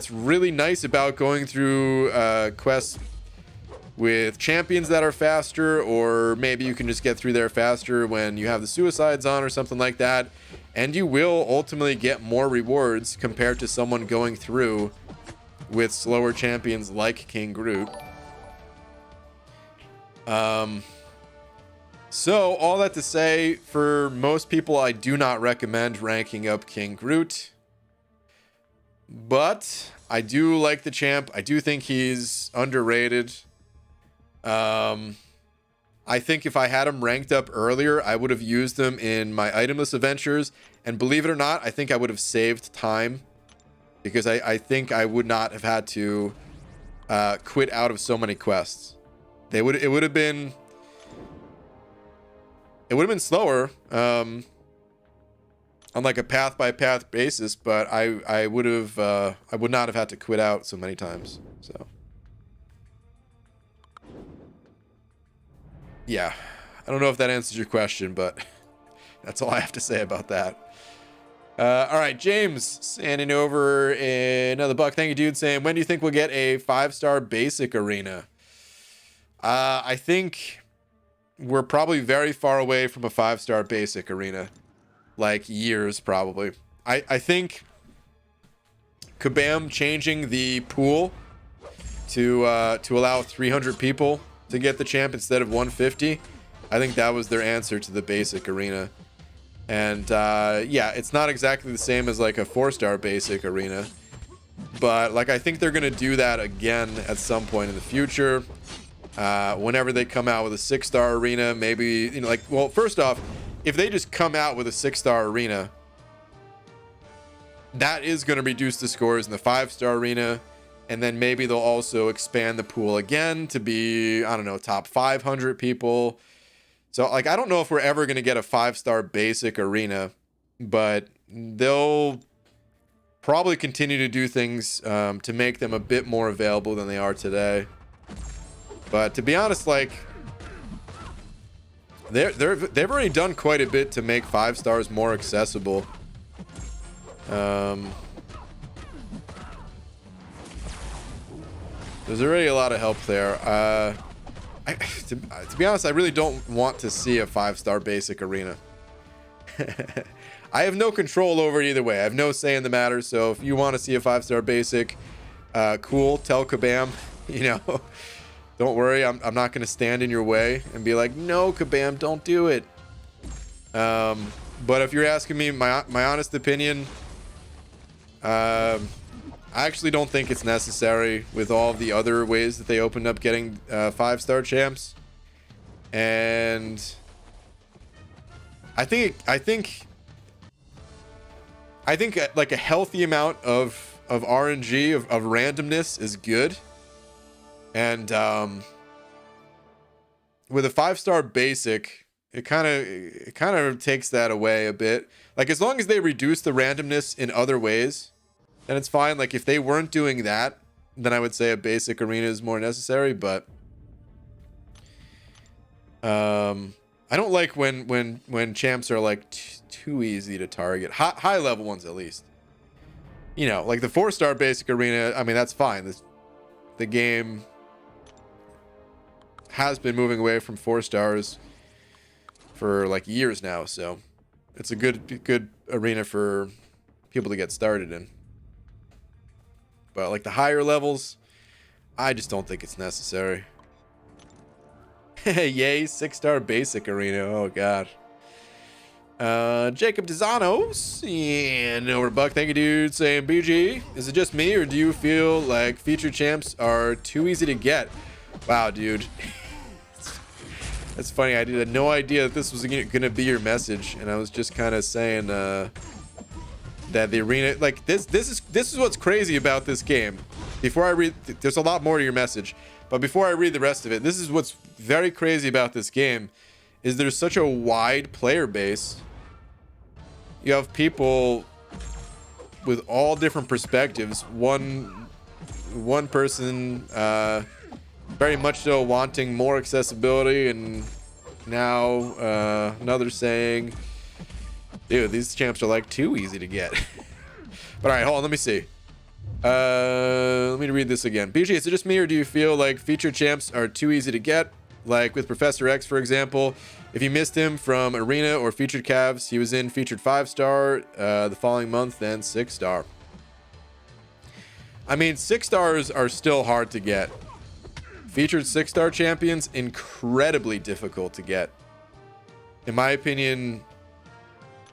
really nice about going through quests with champions that are faster, or maybe you can just get through there faster when you have the suicides on or something like that, and you will ultimately get more rewards compared to someone going through with slower champions like King Groot. So all that to say, for most people, I do not recommend ranking up King Groot, but I do like the champ. I do think he's underrated. I think if I had him ranked up earlier, I would have used them in my itemless adventures, and believe it or not, I think I would have saved time, because I think I would not have had to quit out of so many quests. It would have been slower on like a path by path basis, but I would not have had to quit out so many times. So yeah, I don't know if that answers your question, but that's all I have to say about that. All right, James sending over another buck. Thank you, dude. Saying, when do you think we'll get a 5-star basic arena? I think we're probably very far away from a 5-star basic arena, like years probably. I think Kabam changing the pool to allow 300 people to get the champ instead of 150. I think that was their answer to the basic arena. And yeah, it's not exactly the same as like a 4-star basic arena, but like I think they're gonna do that again at some point in the future. Whenever they come out with a 6-star arena, maybe, you know, like, well, first off, if they just come out with a 6-star arena, that is going to reduce the scores in the 5-star arena, and then maybe they'll also expand the pool again to be, I don't know, top 500 people. So like, I don't know if we're ever going to get a 5-star basic arena, but they'll probably continue to do things to make them a bit more available than they are today. But to be honest, like, they've already done quite a bit to make 5 stars more accessible. There's already a lot of help there. To be honest, I really don't want to see a 5-star basic arena. I have no control over it either way. I have no say in the matter. So if you want to see a 5-star basic, cool. Tell Kabam, you know. Don't worry, I'm not going to stand in your way and be like, no, Kabam, don't do it. But if you're asking me my honest opinion, I actually don't think it's necessary with all of the other ways that they opened up getting 5-star champs. And I think like a healthy amount of RNG, of randomness is good. And with a 5-star basic, it kind of takes that away a bit. Like, as long as they reduce the randomness in other ways, then it's fine. Like, if they weren't doing that, then I would say a basic arena is more necessary. But I don't like when champs are like too easy to target. High level ones, at least. You know, like the 4-star basic arena. I mean, that's fine. The game has been moving away from 4 stars for like years now, so it's a good arena for people to get started in. But like the higher levels, I just don't think it's necessary. Yay, 6-star basic arena. Oh god. Jacob Dizanos and over buck. Thank you, dude. Saying, BG, is it just me, or do you feel like feature champs are too easy to get? Wow, dude. That's funny. I had no idea that this was gonna be your message, and I was just kind of saying that the arena, like, this is what's crazy about this game. Before I read, there's a lot more to your message, but before I read the rest of it, this is what's very crazy about this game, is there's such a wide player base. You have people with all different perspectives. One person very much so wanting more accessibility, and now another saying, dude, these champs are like too easy to get. But all right, hold on, let me see. Let me read this again. BG, is it just me, or do you feel like featured champs are too easy to get? Like with Professor X, for example, if you missed him from Arena or featured Cavs, he was in featured 5-star the following month, then 6-star. I mean, 6-stars are still hard to get. Featured 6-star champions, incredibly difficult to get. In my opinion,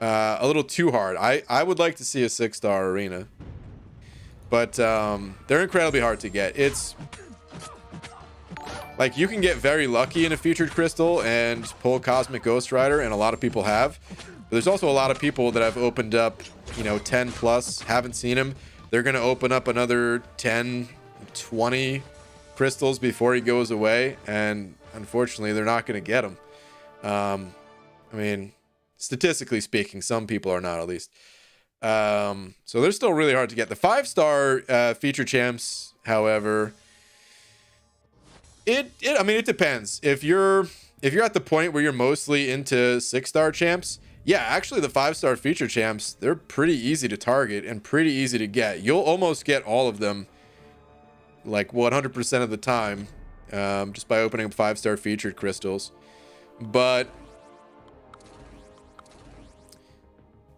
a little too hard. I would like to see a 6-star Arena. But they're incredibly hard to get. It's like you can get very lucky in a featured crystal and pull Cosmic Ghost Rider, and a lot of people have. But there's also a lot of people that have opened up, 10 plus, haven't seen him. They're going to open up another 10, 20 crystals before he goes away, and unfortunately, they're not going to get him. I mean, statistically speaking, some people are not, at least. So they're still really hard to get. The 5-star feature champs, however, I mean, it depends. If you're at the point where you're mostly into 6-star champs, yeah, actually the 5-star feature champs, they're pretty easy to target and pretty easy to get. You'll almost get all of them like 100% of the time, just by opening up 5-star featured crystals. But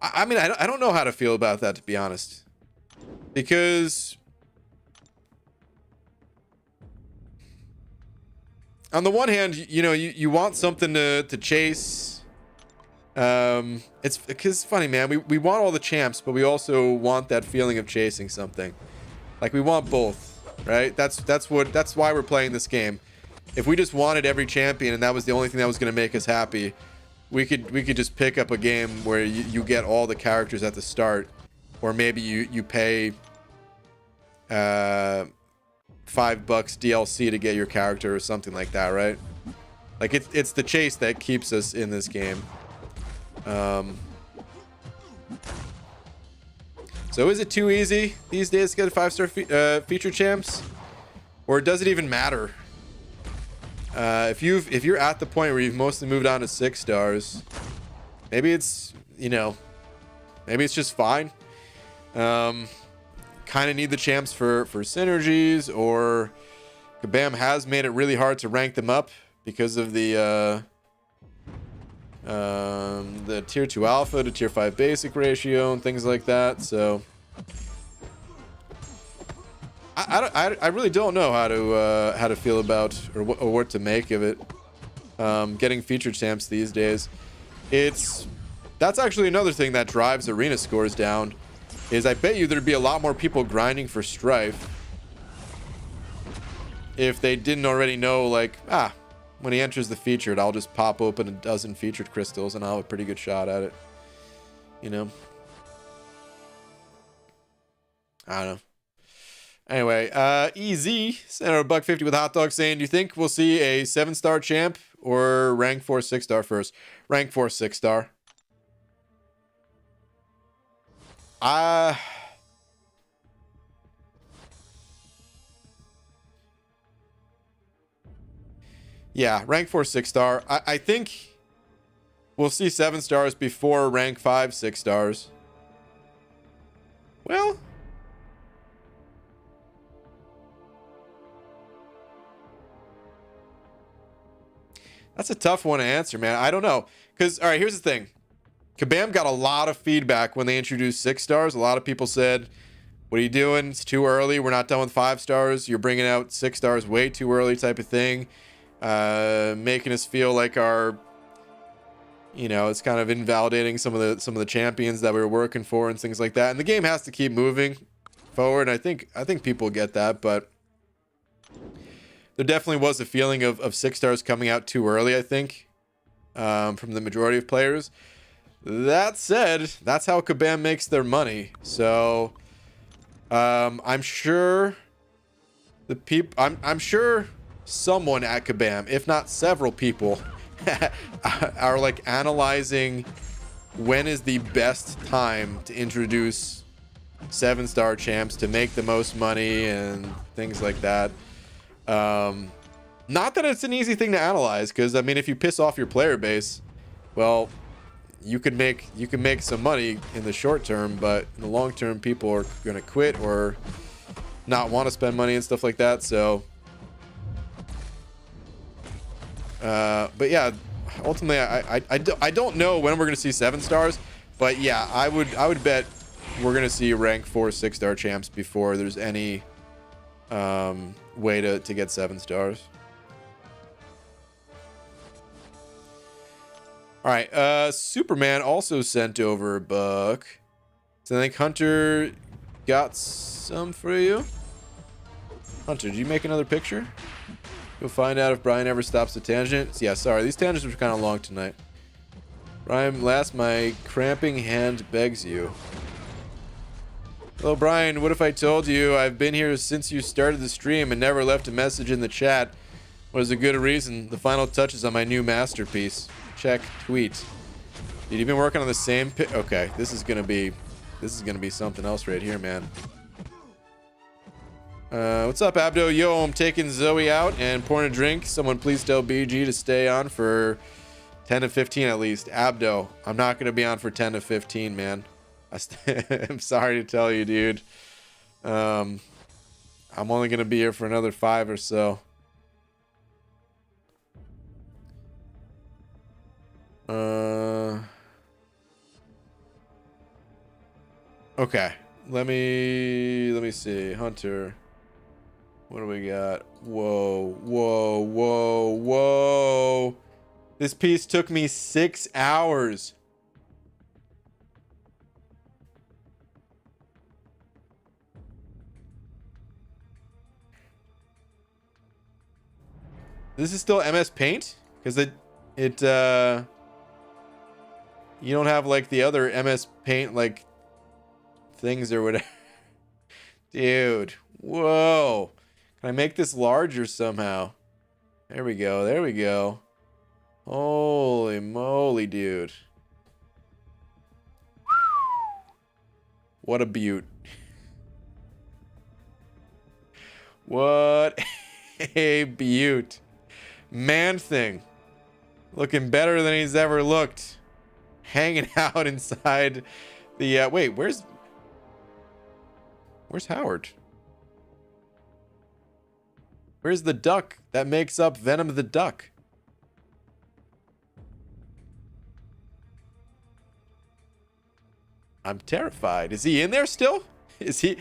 I mean, I don't know how to feel about that, to be honest, because on the one hand, you want something to chase. It's because it's funny, man. We want all the champs, but we also want that feeling of chasing something. Like, we want both, right? That's why we're playing this game. If we just wanted every champion and that was the only thing that was going to make us happy, we could just pick up a game where you get all the characters at the start, or maybe you pay $5 DLC to get your character or something like that, right? Like, it's the chase that keeps us in this game. So is it too easy these days to get 5-star feature champs, or does it even matter? If you're at the point where you've mostly moved on to 6 stars, maybe it's maybe it's just fine. Kind of need the champs for synergies, or Kabam has made it really hard to rank them up because of the tier 2 alpha to tier 5 basic ratio and things like that. So I really don't know how to feel about or what to make of it. Getting featured champs these days, that's actually another thing that drives arena scores down. Is I bet you there'd be a lot more people grinding for Stryfe if they didn't already know, like, when he enters the featured, I'll just pop open a dozen featured crystals and I'll have a pretty good shot at it. I don't know. Anyway, EZ sent out $1.50 with hot dog saying, do you think we'll see a 7-star champ or rank 4 6-star first? Rank 4 6-star. Yeah, rank 4 6-star. I think we'll see 7 stars before rank 5 6 stars. Well, that's a tough one to answer, man. I don't know. Because, all right, here's the thing. Kabam got a lot of feedback when they introduced 6 stars. A lot of people said, what are you doing? It's too early. We're not done with 5 stars. You're bringing out 6 stars way too early, type of thing. Making us feel like it's kind of invalidating some of the champions that we were working for and things like that. And the game has to keep moving forward. I think people get that, but there definitely was a feeling of 6 stars coming out too early, I think, from the majority of players. That said, that's how Kabam makes their money. So I'm sure I'm sure someone at Kabam, if not several people, are like analyzing when is the best time to introduce 7-star champs to make the most money and things like that. Not that it's an easy thing to analyze, because I mean, if you piss off your player base, well, you can make some money in the short term, but in the long term, people are gonna quit or not want to spend money and stuff like that. So, but yeah, ultimately, I don't know when we're gonna see 7 stars, but yeah, I would bet we're gonna see rank 4 6-star champs before there's any way to get 7 stars. All right, Superman also sent over a book. So I think Hunter got some for you. Hunter, did you make another picture? You'll find out if Brian ever stops a tangent. Yeah, sorry, these tangents were kind of long tonight. Brian, last, my cramping hand begs you. Hello, Brian. What if I told you I've been here since you started the stream and never left a message in the chat? What is a good reason? The final touches on my new masterpiece. Check tweet. Dude, you've been working on the same okay, this is gonna be something else right here, man. What's up, Abdo? Yo, I'm taking Zoe out and pouring a drink. Someone please tell BG to stay on for 10 to 15 at least. Abdo, I'm not gonna be on for 10 to 15, man. I'm sorry to tell you, dude. I'm only gonna be here for another 5 or so. Okay, let me see. Hunter, what do we got? Whoa. This piece took me 6 hours. This is still MS Paint? Because you don't have like the other MS Paint like things or whatever. Dude, whoa. Can I make this larger somehow? There we go. Holy moly, dude. What a beaut. What a beaut. Man thing. Looking better than he's ever looked. Hanging out inside the wait, where's Howard? Where's the duck that makes up Venom the Duck? I'm terrified. Is he in there still? Is it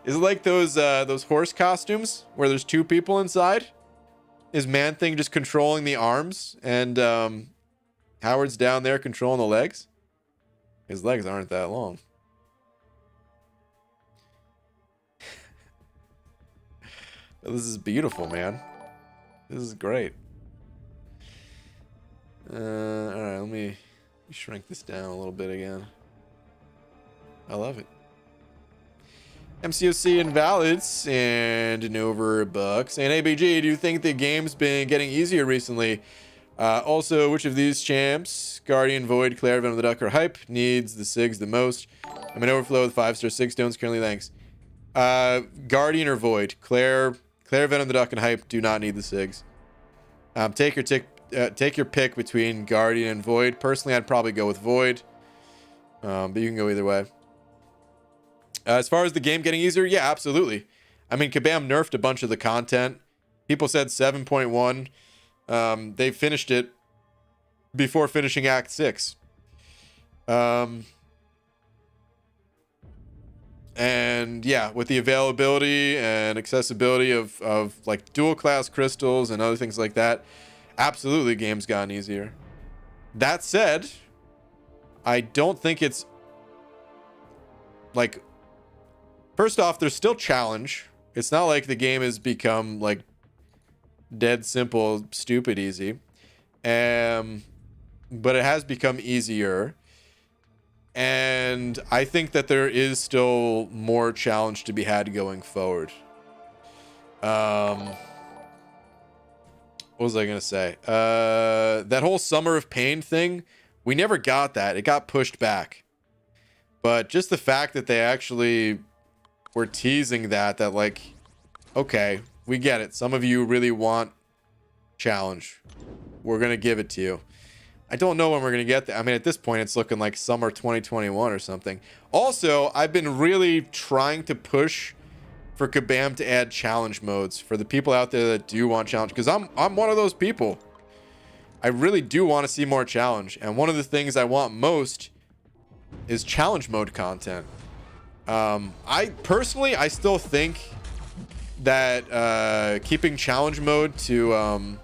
like those horse costumes where there's 2 people inside? Is Man Thing just controlling the arms and Howard's down there controlling the legs? His legs aren't that long. This is beautiful, man. This is great. All right, let me shrink this down a little bit again. I love it. MCOC Invalids and an over $1 saying, hey BG, do you think the game's been getting easier recently? Also, which of these champs, Guardian, Void, Claire, Venom the Duck, or Hype, needs the SIGs the most? I'm an overflow with 5-star 6 stones currently, thanks. Guardian or Void? Claire, Venom the Duck, and Hype do not need the SIGs. Take your pick between Guardian and Void. Personally, I'd probably go with Void. But you can go either way. As far as the game getting easier, yeah, absolutely. I mean, Kabam nerfed a bunch of the content. People said 7.1. They finished it before finishing Act 6. And yeah, with the availability and accessibility of like dual class crystals and other things like that, absolutely game's gotten easier. That said, I don't think it's like, first off, there's still challenge. It's not like the game has become like dead simple, stupid easy. But it has become easier. And I think that there is still more challenge to be had going forward. What was I going to say? That whole Summer of Pain thing, we never got that. It got pushed back. But just the fact that they actually were teasing that like, okay, we get it. Some of you really want challenge. We're going to give it to you. I don't know when we're going to get that. I mean, at this point, it's looking like summer 2021 or something. Also, I've been really trying to push for Kabam to add challenge modes for the people out there that do want challenge, because I'm one of those people. I really do want to see more challenge, and one of the things I want most is challenge mode content. I personally, I still think that keeping challenge mode to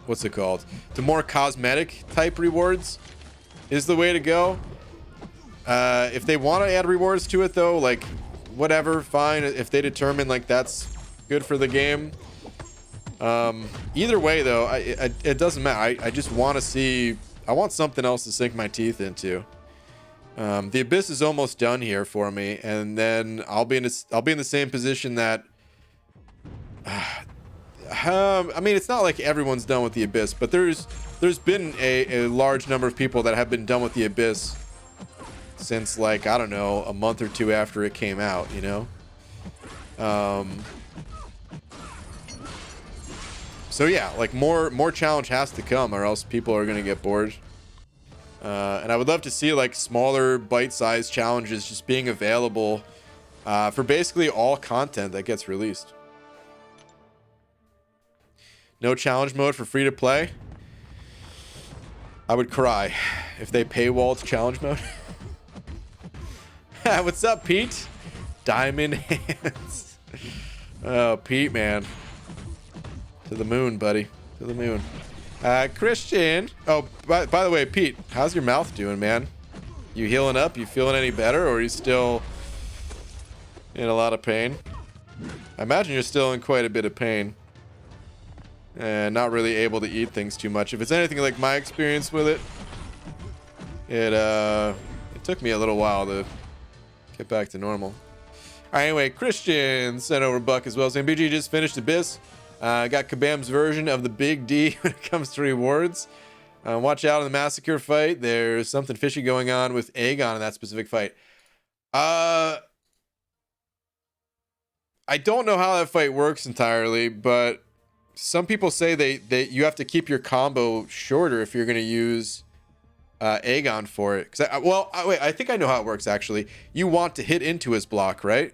what's it called, to more cosmetic type rewards is the way to go. If they want to add rewards to it though, like whatever, fine. If they determine like that's good for the game, either way though, it doesn't matter. I just want to see, I want something else to sink my teeth into. The Abyss is almost done here for me, and then I'll be in the same position that I mean, it's not like everyone's done with the Abyss, but there's been a large number of people that have been done with the Abyss since, like, I don't know, a month or two after it came out, you know? So yeah, like more challenge has to come, or else people are gonna get bored. And I would love to see like smaller bite-sized challenges just being available for basically all content that gets released. No challenge mode for free to play. I would cry if they paywalled challenge mode. What's up, Pete? Diamond hands. Oh, Pete, man. To the moon, buddy. To the moon. Christian. Oh, by the way, Pete, how's your mouth doing, man? You healing up? You feeling any better, or are you still in a lot of pain? I imagine you're still in quite a bit of pain and not really able to eat things too much. If it's anything like my experience with it, it took me a little while to get back to normal. All right, anyway, Christian sent over Buck as well, saying BG just finished Abyss. Got Kabam's version of the Big D when it comes to rewards. Watch out in the Massacre fight. There's something fishy going on with Aegon in that specific fight. I don't know how that fight works entirely, but some people say that you have to keep your combo shorter if you're going to use Aegon for it. Wait, I think I know how it works, actually. You want to hit into his block, right?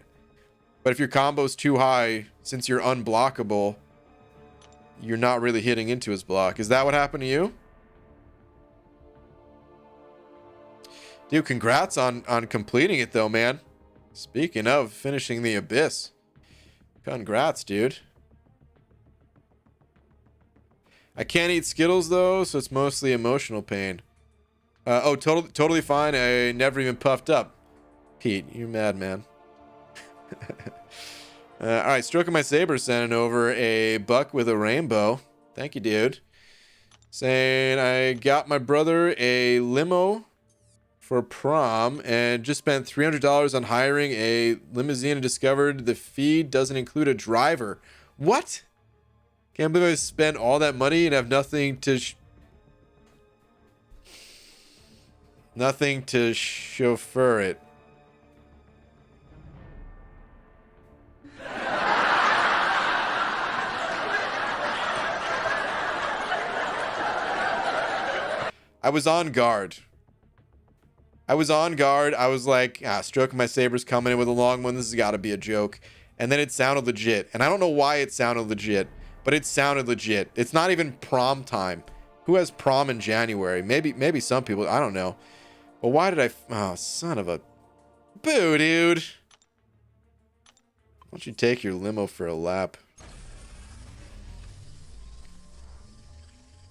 But if your combo's too high, since you're unblockable, you're not really hitting into his block. Is that what happened to you? Dude, congrats on completing it, though, man. Speaking of finishing the Abyss. Congrats, dude. I can't eat Skittles, though, so it's mostly emotional pain. Oh, totally fine. I never even puffed up. Pete, you're mad, man. All right, Stroking My Saber sending over a buck with a rainbow. Thank you, dude. Saying I got my brother a limo for prom and just spent $300 on hiring a limousine and discovered the fee doesn't include a driver. What? Can't believe I spent all that money and have nothing to chauffeur it. I was on guard. I was like, Stroking My Saber's coming in with a long one. This has got to be a joke. And then it sounded legit. And I don't know why it sounded legit, but it sounded legit. It's not even prom time. Who has prom in January? Maybe some people. I don't know. But why did I... Oh, son of a... Boo, dude. Why don't you take your limo for a lap?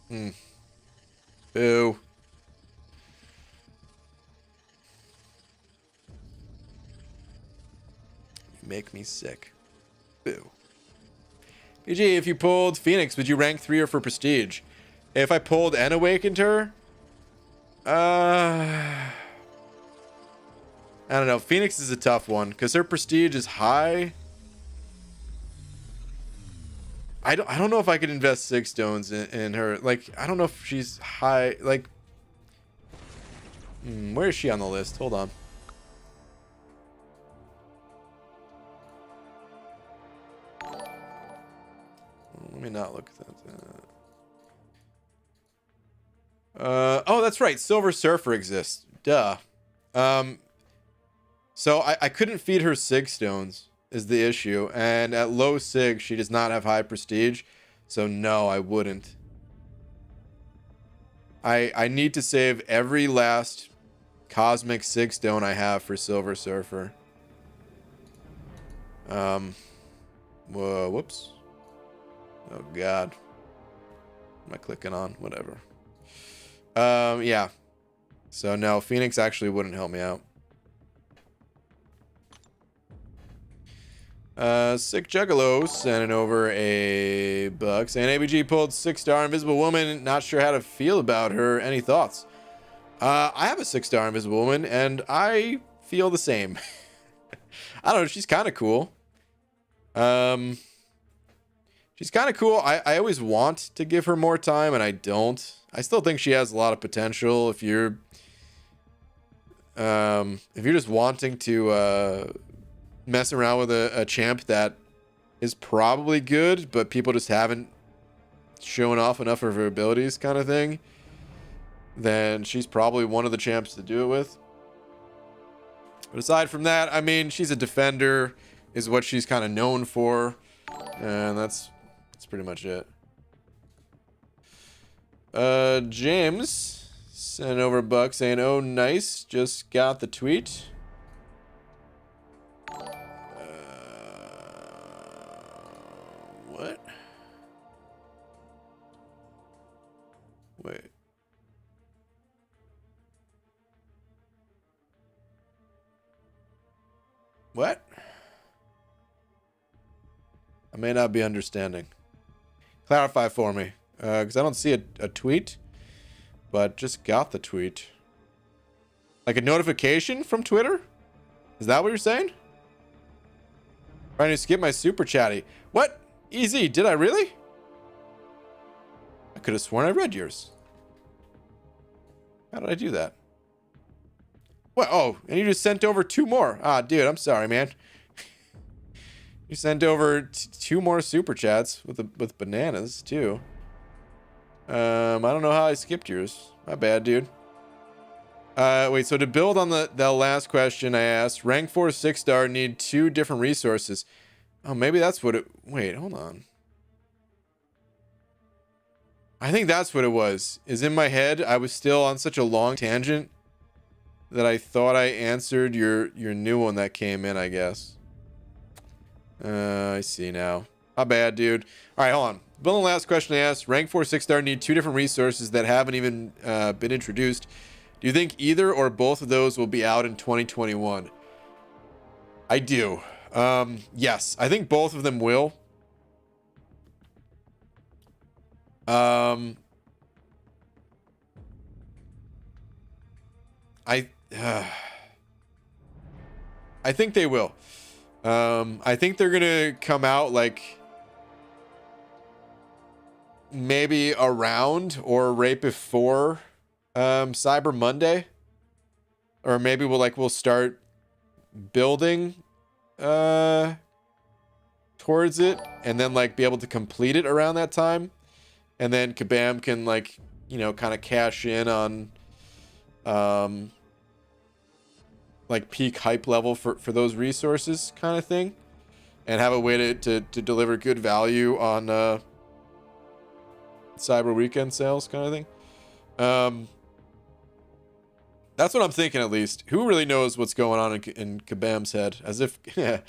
Boo. You make me sick. Boo. PG, if you pulled Phoenix, would you rank 3 or for Prestige? If I pulled and awakened her? I don't know. Phoenix is a tough one because her Prestige is high. I don't know if I could invest 6 stones in her. Like, I don't know if she's high. Like, where is she on the list? Hold on. Let me not look at that. Oh, that's right. Silver Surfer exists. Duh. So I couldn't feed her Sig Stones is the issue. And at low Sig, she does not have high prestige. So no, I wouldn't. I need to save every last cosmic Sig Stone I have for Silver Surfer. Whoa, whoops. Oh God. What am I clicking on? Whatever. Yeah. So no, Phoenix actually wouldn't help me out. Sick Juggalo sending over a buck saying ABG pulled 6-star Invisible Woman. Not sure how to feel about her. Any thoughts? I have a 6-star Invisible Woman and I feel the same. I don't know. She's kind of cool. She's kind of cool. I always want to give her more time and I don't. I still think she has a lot of potential if you're just wanting to mess around with a champ that is probably good, but people just haven't shown off enough of her abilities kind of thing, then she's probably one of the champs to do it with. But aside from that, I mean, she's a defender is what she's kind of known for, and that's pretty much it. James sent over a buck saying, oh, nice, just got the tweet. What? Wait. What? I may not be understanding. Clarify for me. Because I don't see a tweet, but just got the tweet. Like a notification from Twitter? Is that what you're saying? Trying to skip my super chatty. What? Easy, did I really? I could have sworn I read yours. How did I do that? What? Oh, and you just sent over 2 more. Ah, dude, I'm sorry, man. You sent over 2 more super chats with bananas too. I don't know how I skipped yours. My bad, dude. Wait, so to build on the last question I asked, rank 4 6-star need 2 different resources. Oh, maybe that's what it... Wait, hold on. I think that's what it was. Is in my head, I was still on such a long tangent that I thought I answered your new one that came in, I guess. I see now. How bad, dude. All right, hold on. Build on the last question I asked. Rank 4 6-star need 2 different resources that haven't even been introduced. Do you think either or both of those will be out in 2021? I do. Yes, I think both of them will. I think they will. I think they're gonna come out like maybe around or right before Cyber Monday, or maybe we'll start building towards it and then like be able to complete it around that time, and then Kabam can like, you know, kind of cash in on like peak hype level for those resources kind of thing, and have a way to deliver good value on Cyber Weekend sales kind of thing. That's what I'm thinking, at least. Who really knows what's going on in Kabam's head? As if, yeah,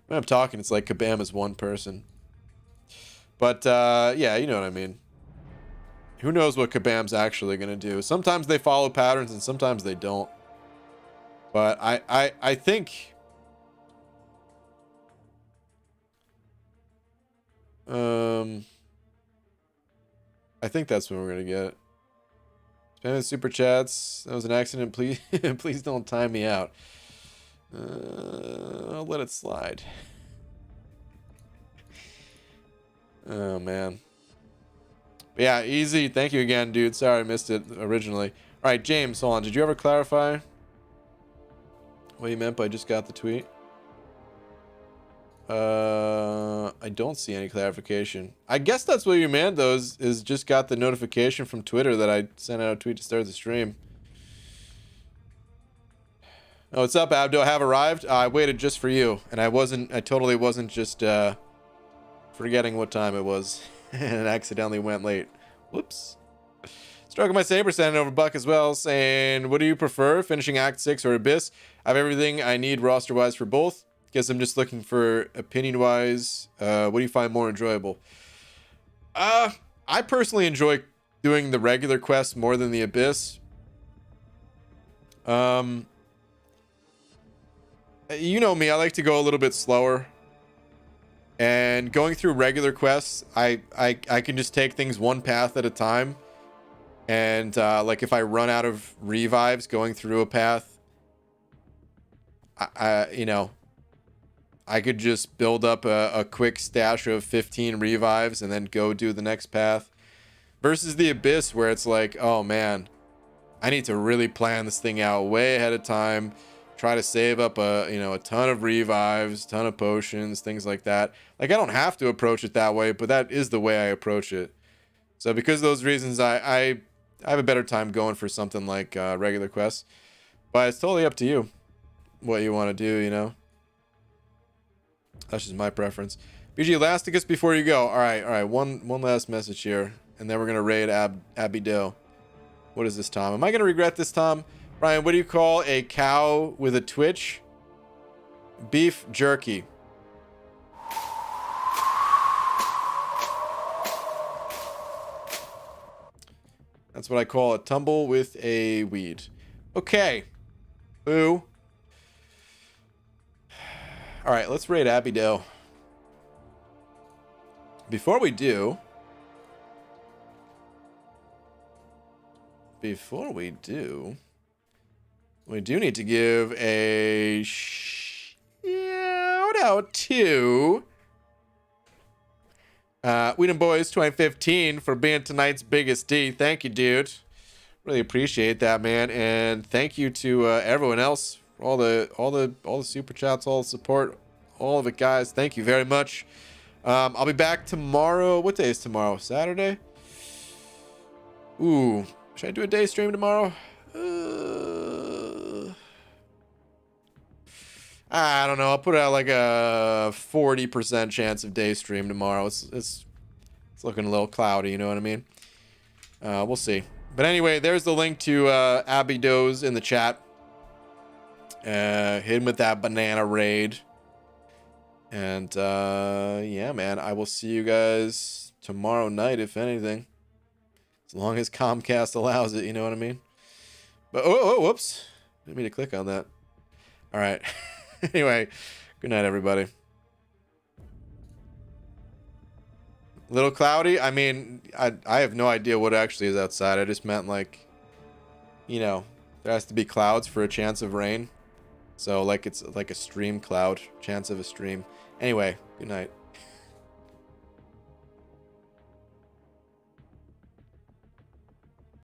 when I'm talking, it's like Kabam is one person. But, yeah, you know what I mean. Who knows what Kabam's actually going to do? Sometimes they follow patterns and sometimes they don't. But I think... I think that's what we're going to get. Spam super chats. That was an accident. Please, please don't time me out. I'll let it slide. Oh, man. But yeah, easy. Thank you again, dude. Sorry I missed it originally. All right, James, hold on. Did you ever clarify what you meant by just got the tweet? I don't see any clarification. I guess that's what you meant, though, is just got the notification from Twitter that I sent out a tweet to start the stream. Oh, what's up, Abdo? I have arrived. I waited just for you, and I totally wasn't just forgetting what time it was and accidentally went late. Whoops. Stroking my saber, sending over Buck as well, saying, what do you prefer, finishing Act 6 or Abyss? I have everything I need roster-wise for both. Guess I'm just looking for opinion-wise. What do you find more enjoyable? I personally enjoy doing the regular quests more than the Abyss. You know me, I like to go a little bit slower. And going through regular quests, I can just take things one path at a time. And like if I run out of revives going through a path, you know, I could just build up a quick stash of 15 revives and then go do the next path. Versus the Abyss, where it's like, oh man, I need to really plan this thing out way ahead of time. Try to save up a ton of revives, ton of potions, things like that. Like, I don't have to approach it that way, but that is the way I approach it. So because of those reasons, I have a better time going for something like regular quests. But it's totally up to you what you want to do, you know. That's just my preference. BG Elasticus, before you go. All right. One last message here, and then we're gonna raid Abby Doe. What is this, Tom? Am I gonna regret this, Tom? Ryan, what do you call a cow with a twitch? Beef jerky. That's what I call a tumble with a weed. Okay. Ooh. All right, let's raid Abby Doe. Before we do, we do need to give a shout out to Whedon Boys 2015 for being tonight's biggest D. Thank you, dude. Really appreciate that, man. And thank you to everyone else for all the super chats, all the support, all of it, guys. Thank you very much. I'll be back tomorrow. What day is tomorrow? Saturday? Ooh, should I do a day stream tomorrow? I don't know. I'll put out like a 40% chance of day stream tomorrow. It's looking a little cloudy, you know what I mean? We'll see. But anyway, there's the link to Abby Doe's in the chat. Hit him with that banana raid. And yeah, man, I will see you guys tomorrow night, if anything. As long as Comcast allows it, you know what I mean? But oh, whoops. Didn't mean to click on that. All right. Anyway, good night, everybody. A little cloudy. I mean, I have no idea what actually is outside. I just meant, like, you know, there has to be clouds for a chance of rain. So like it's like a stream cloud, chance of a stream. Anyway, good night.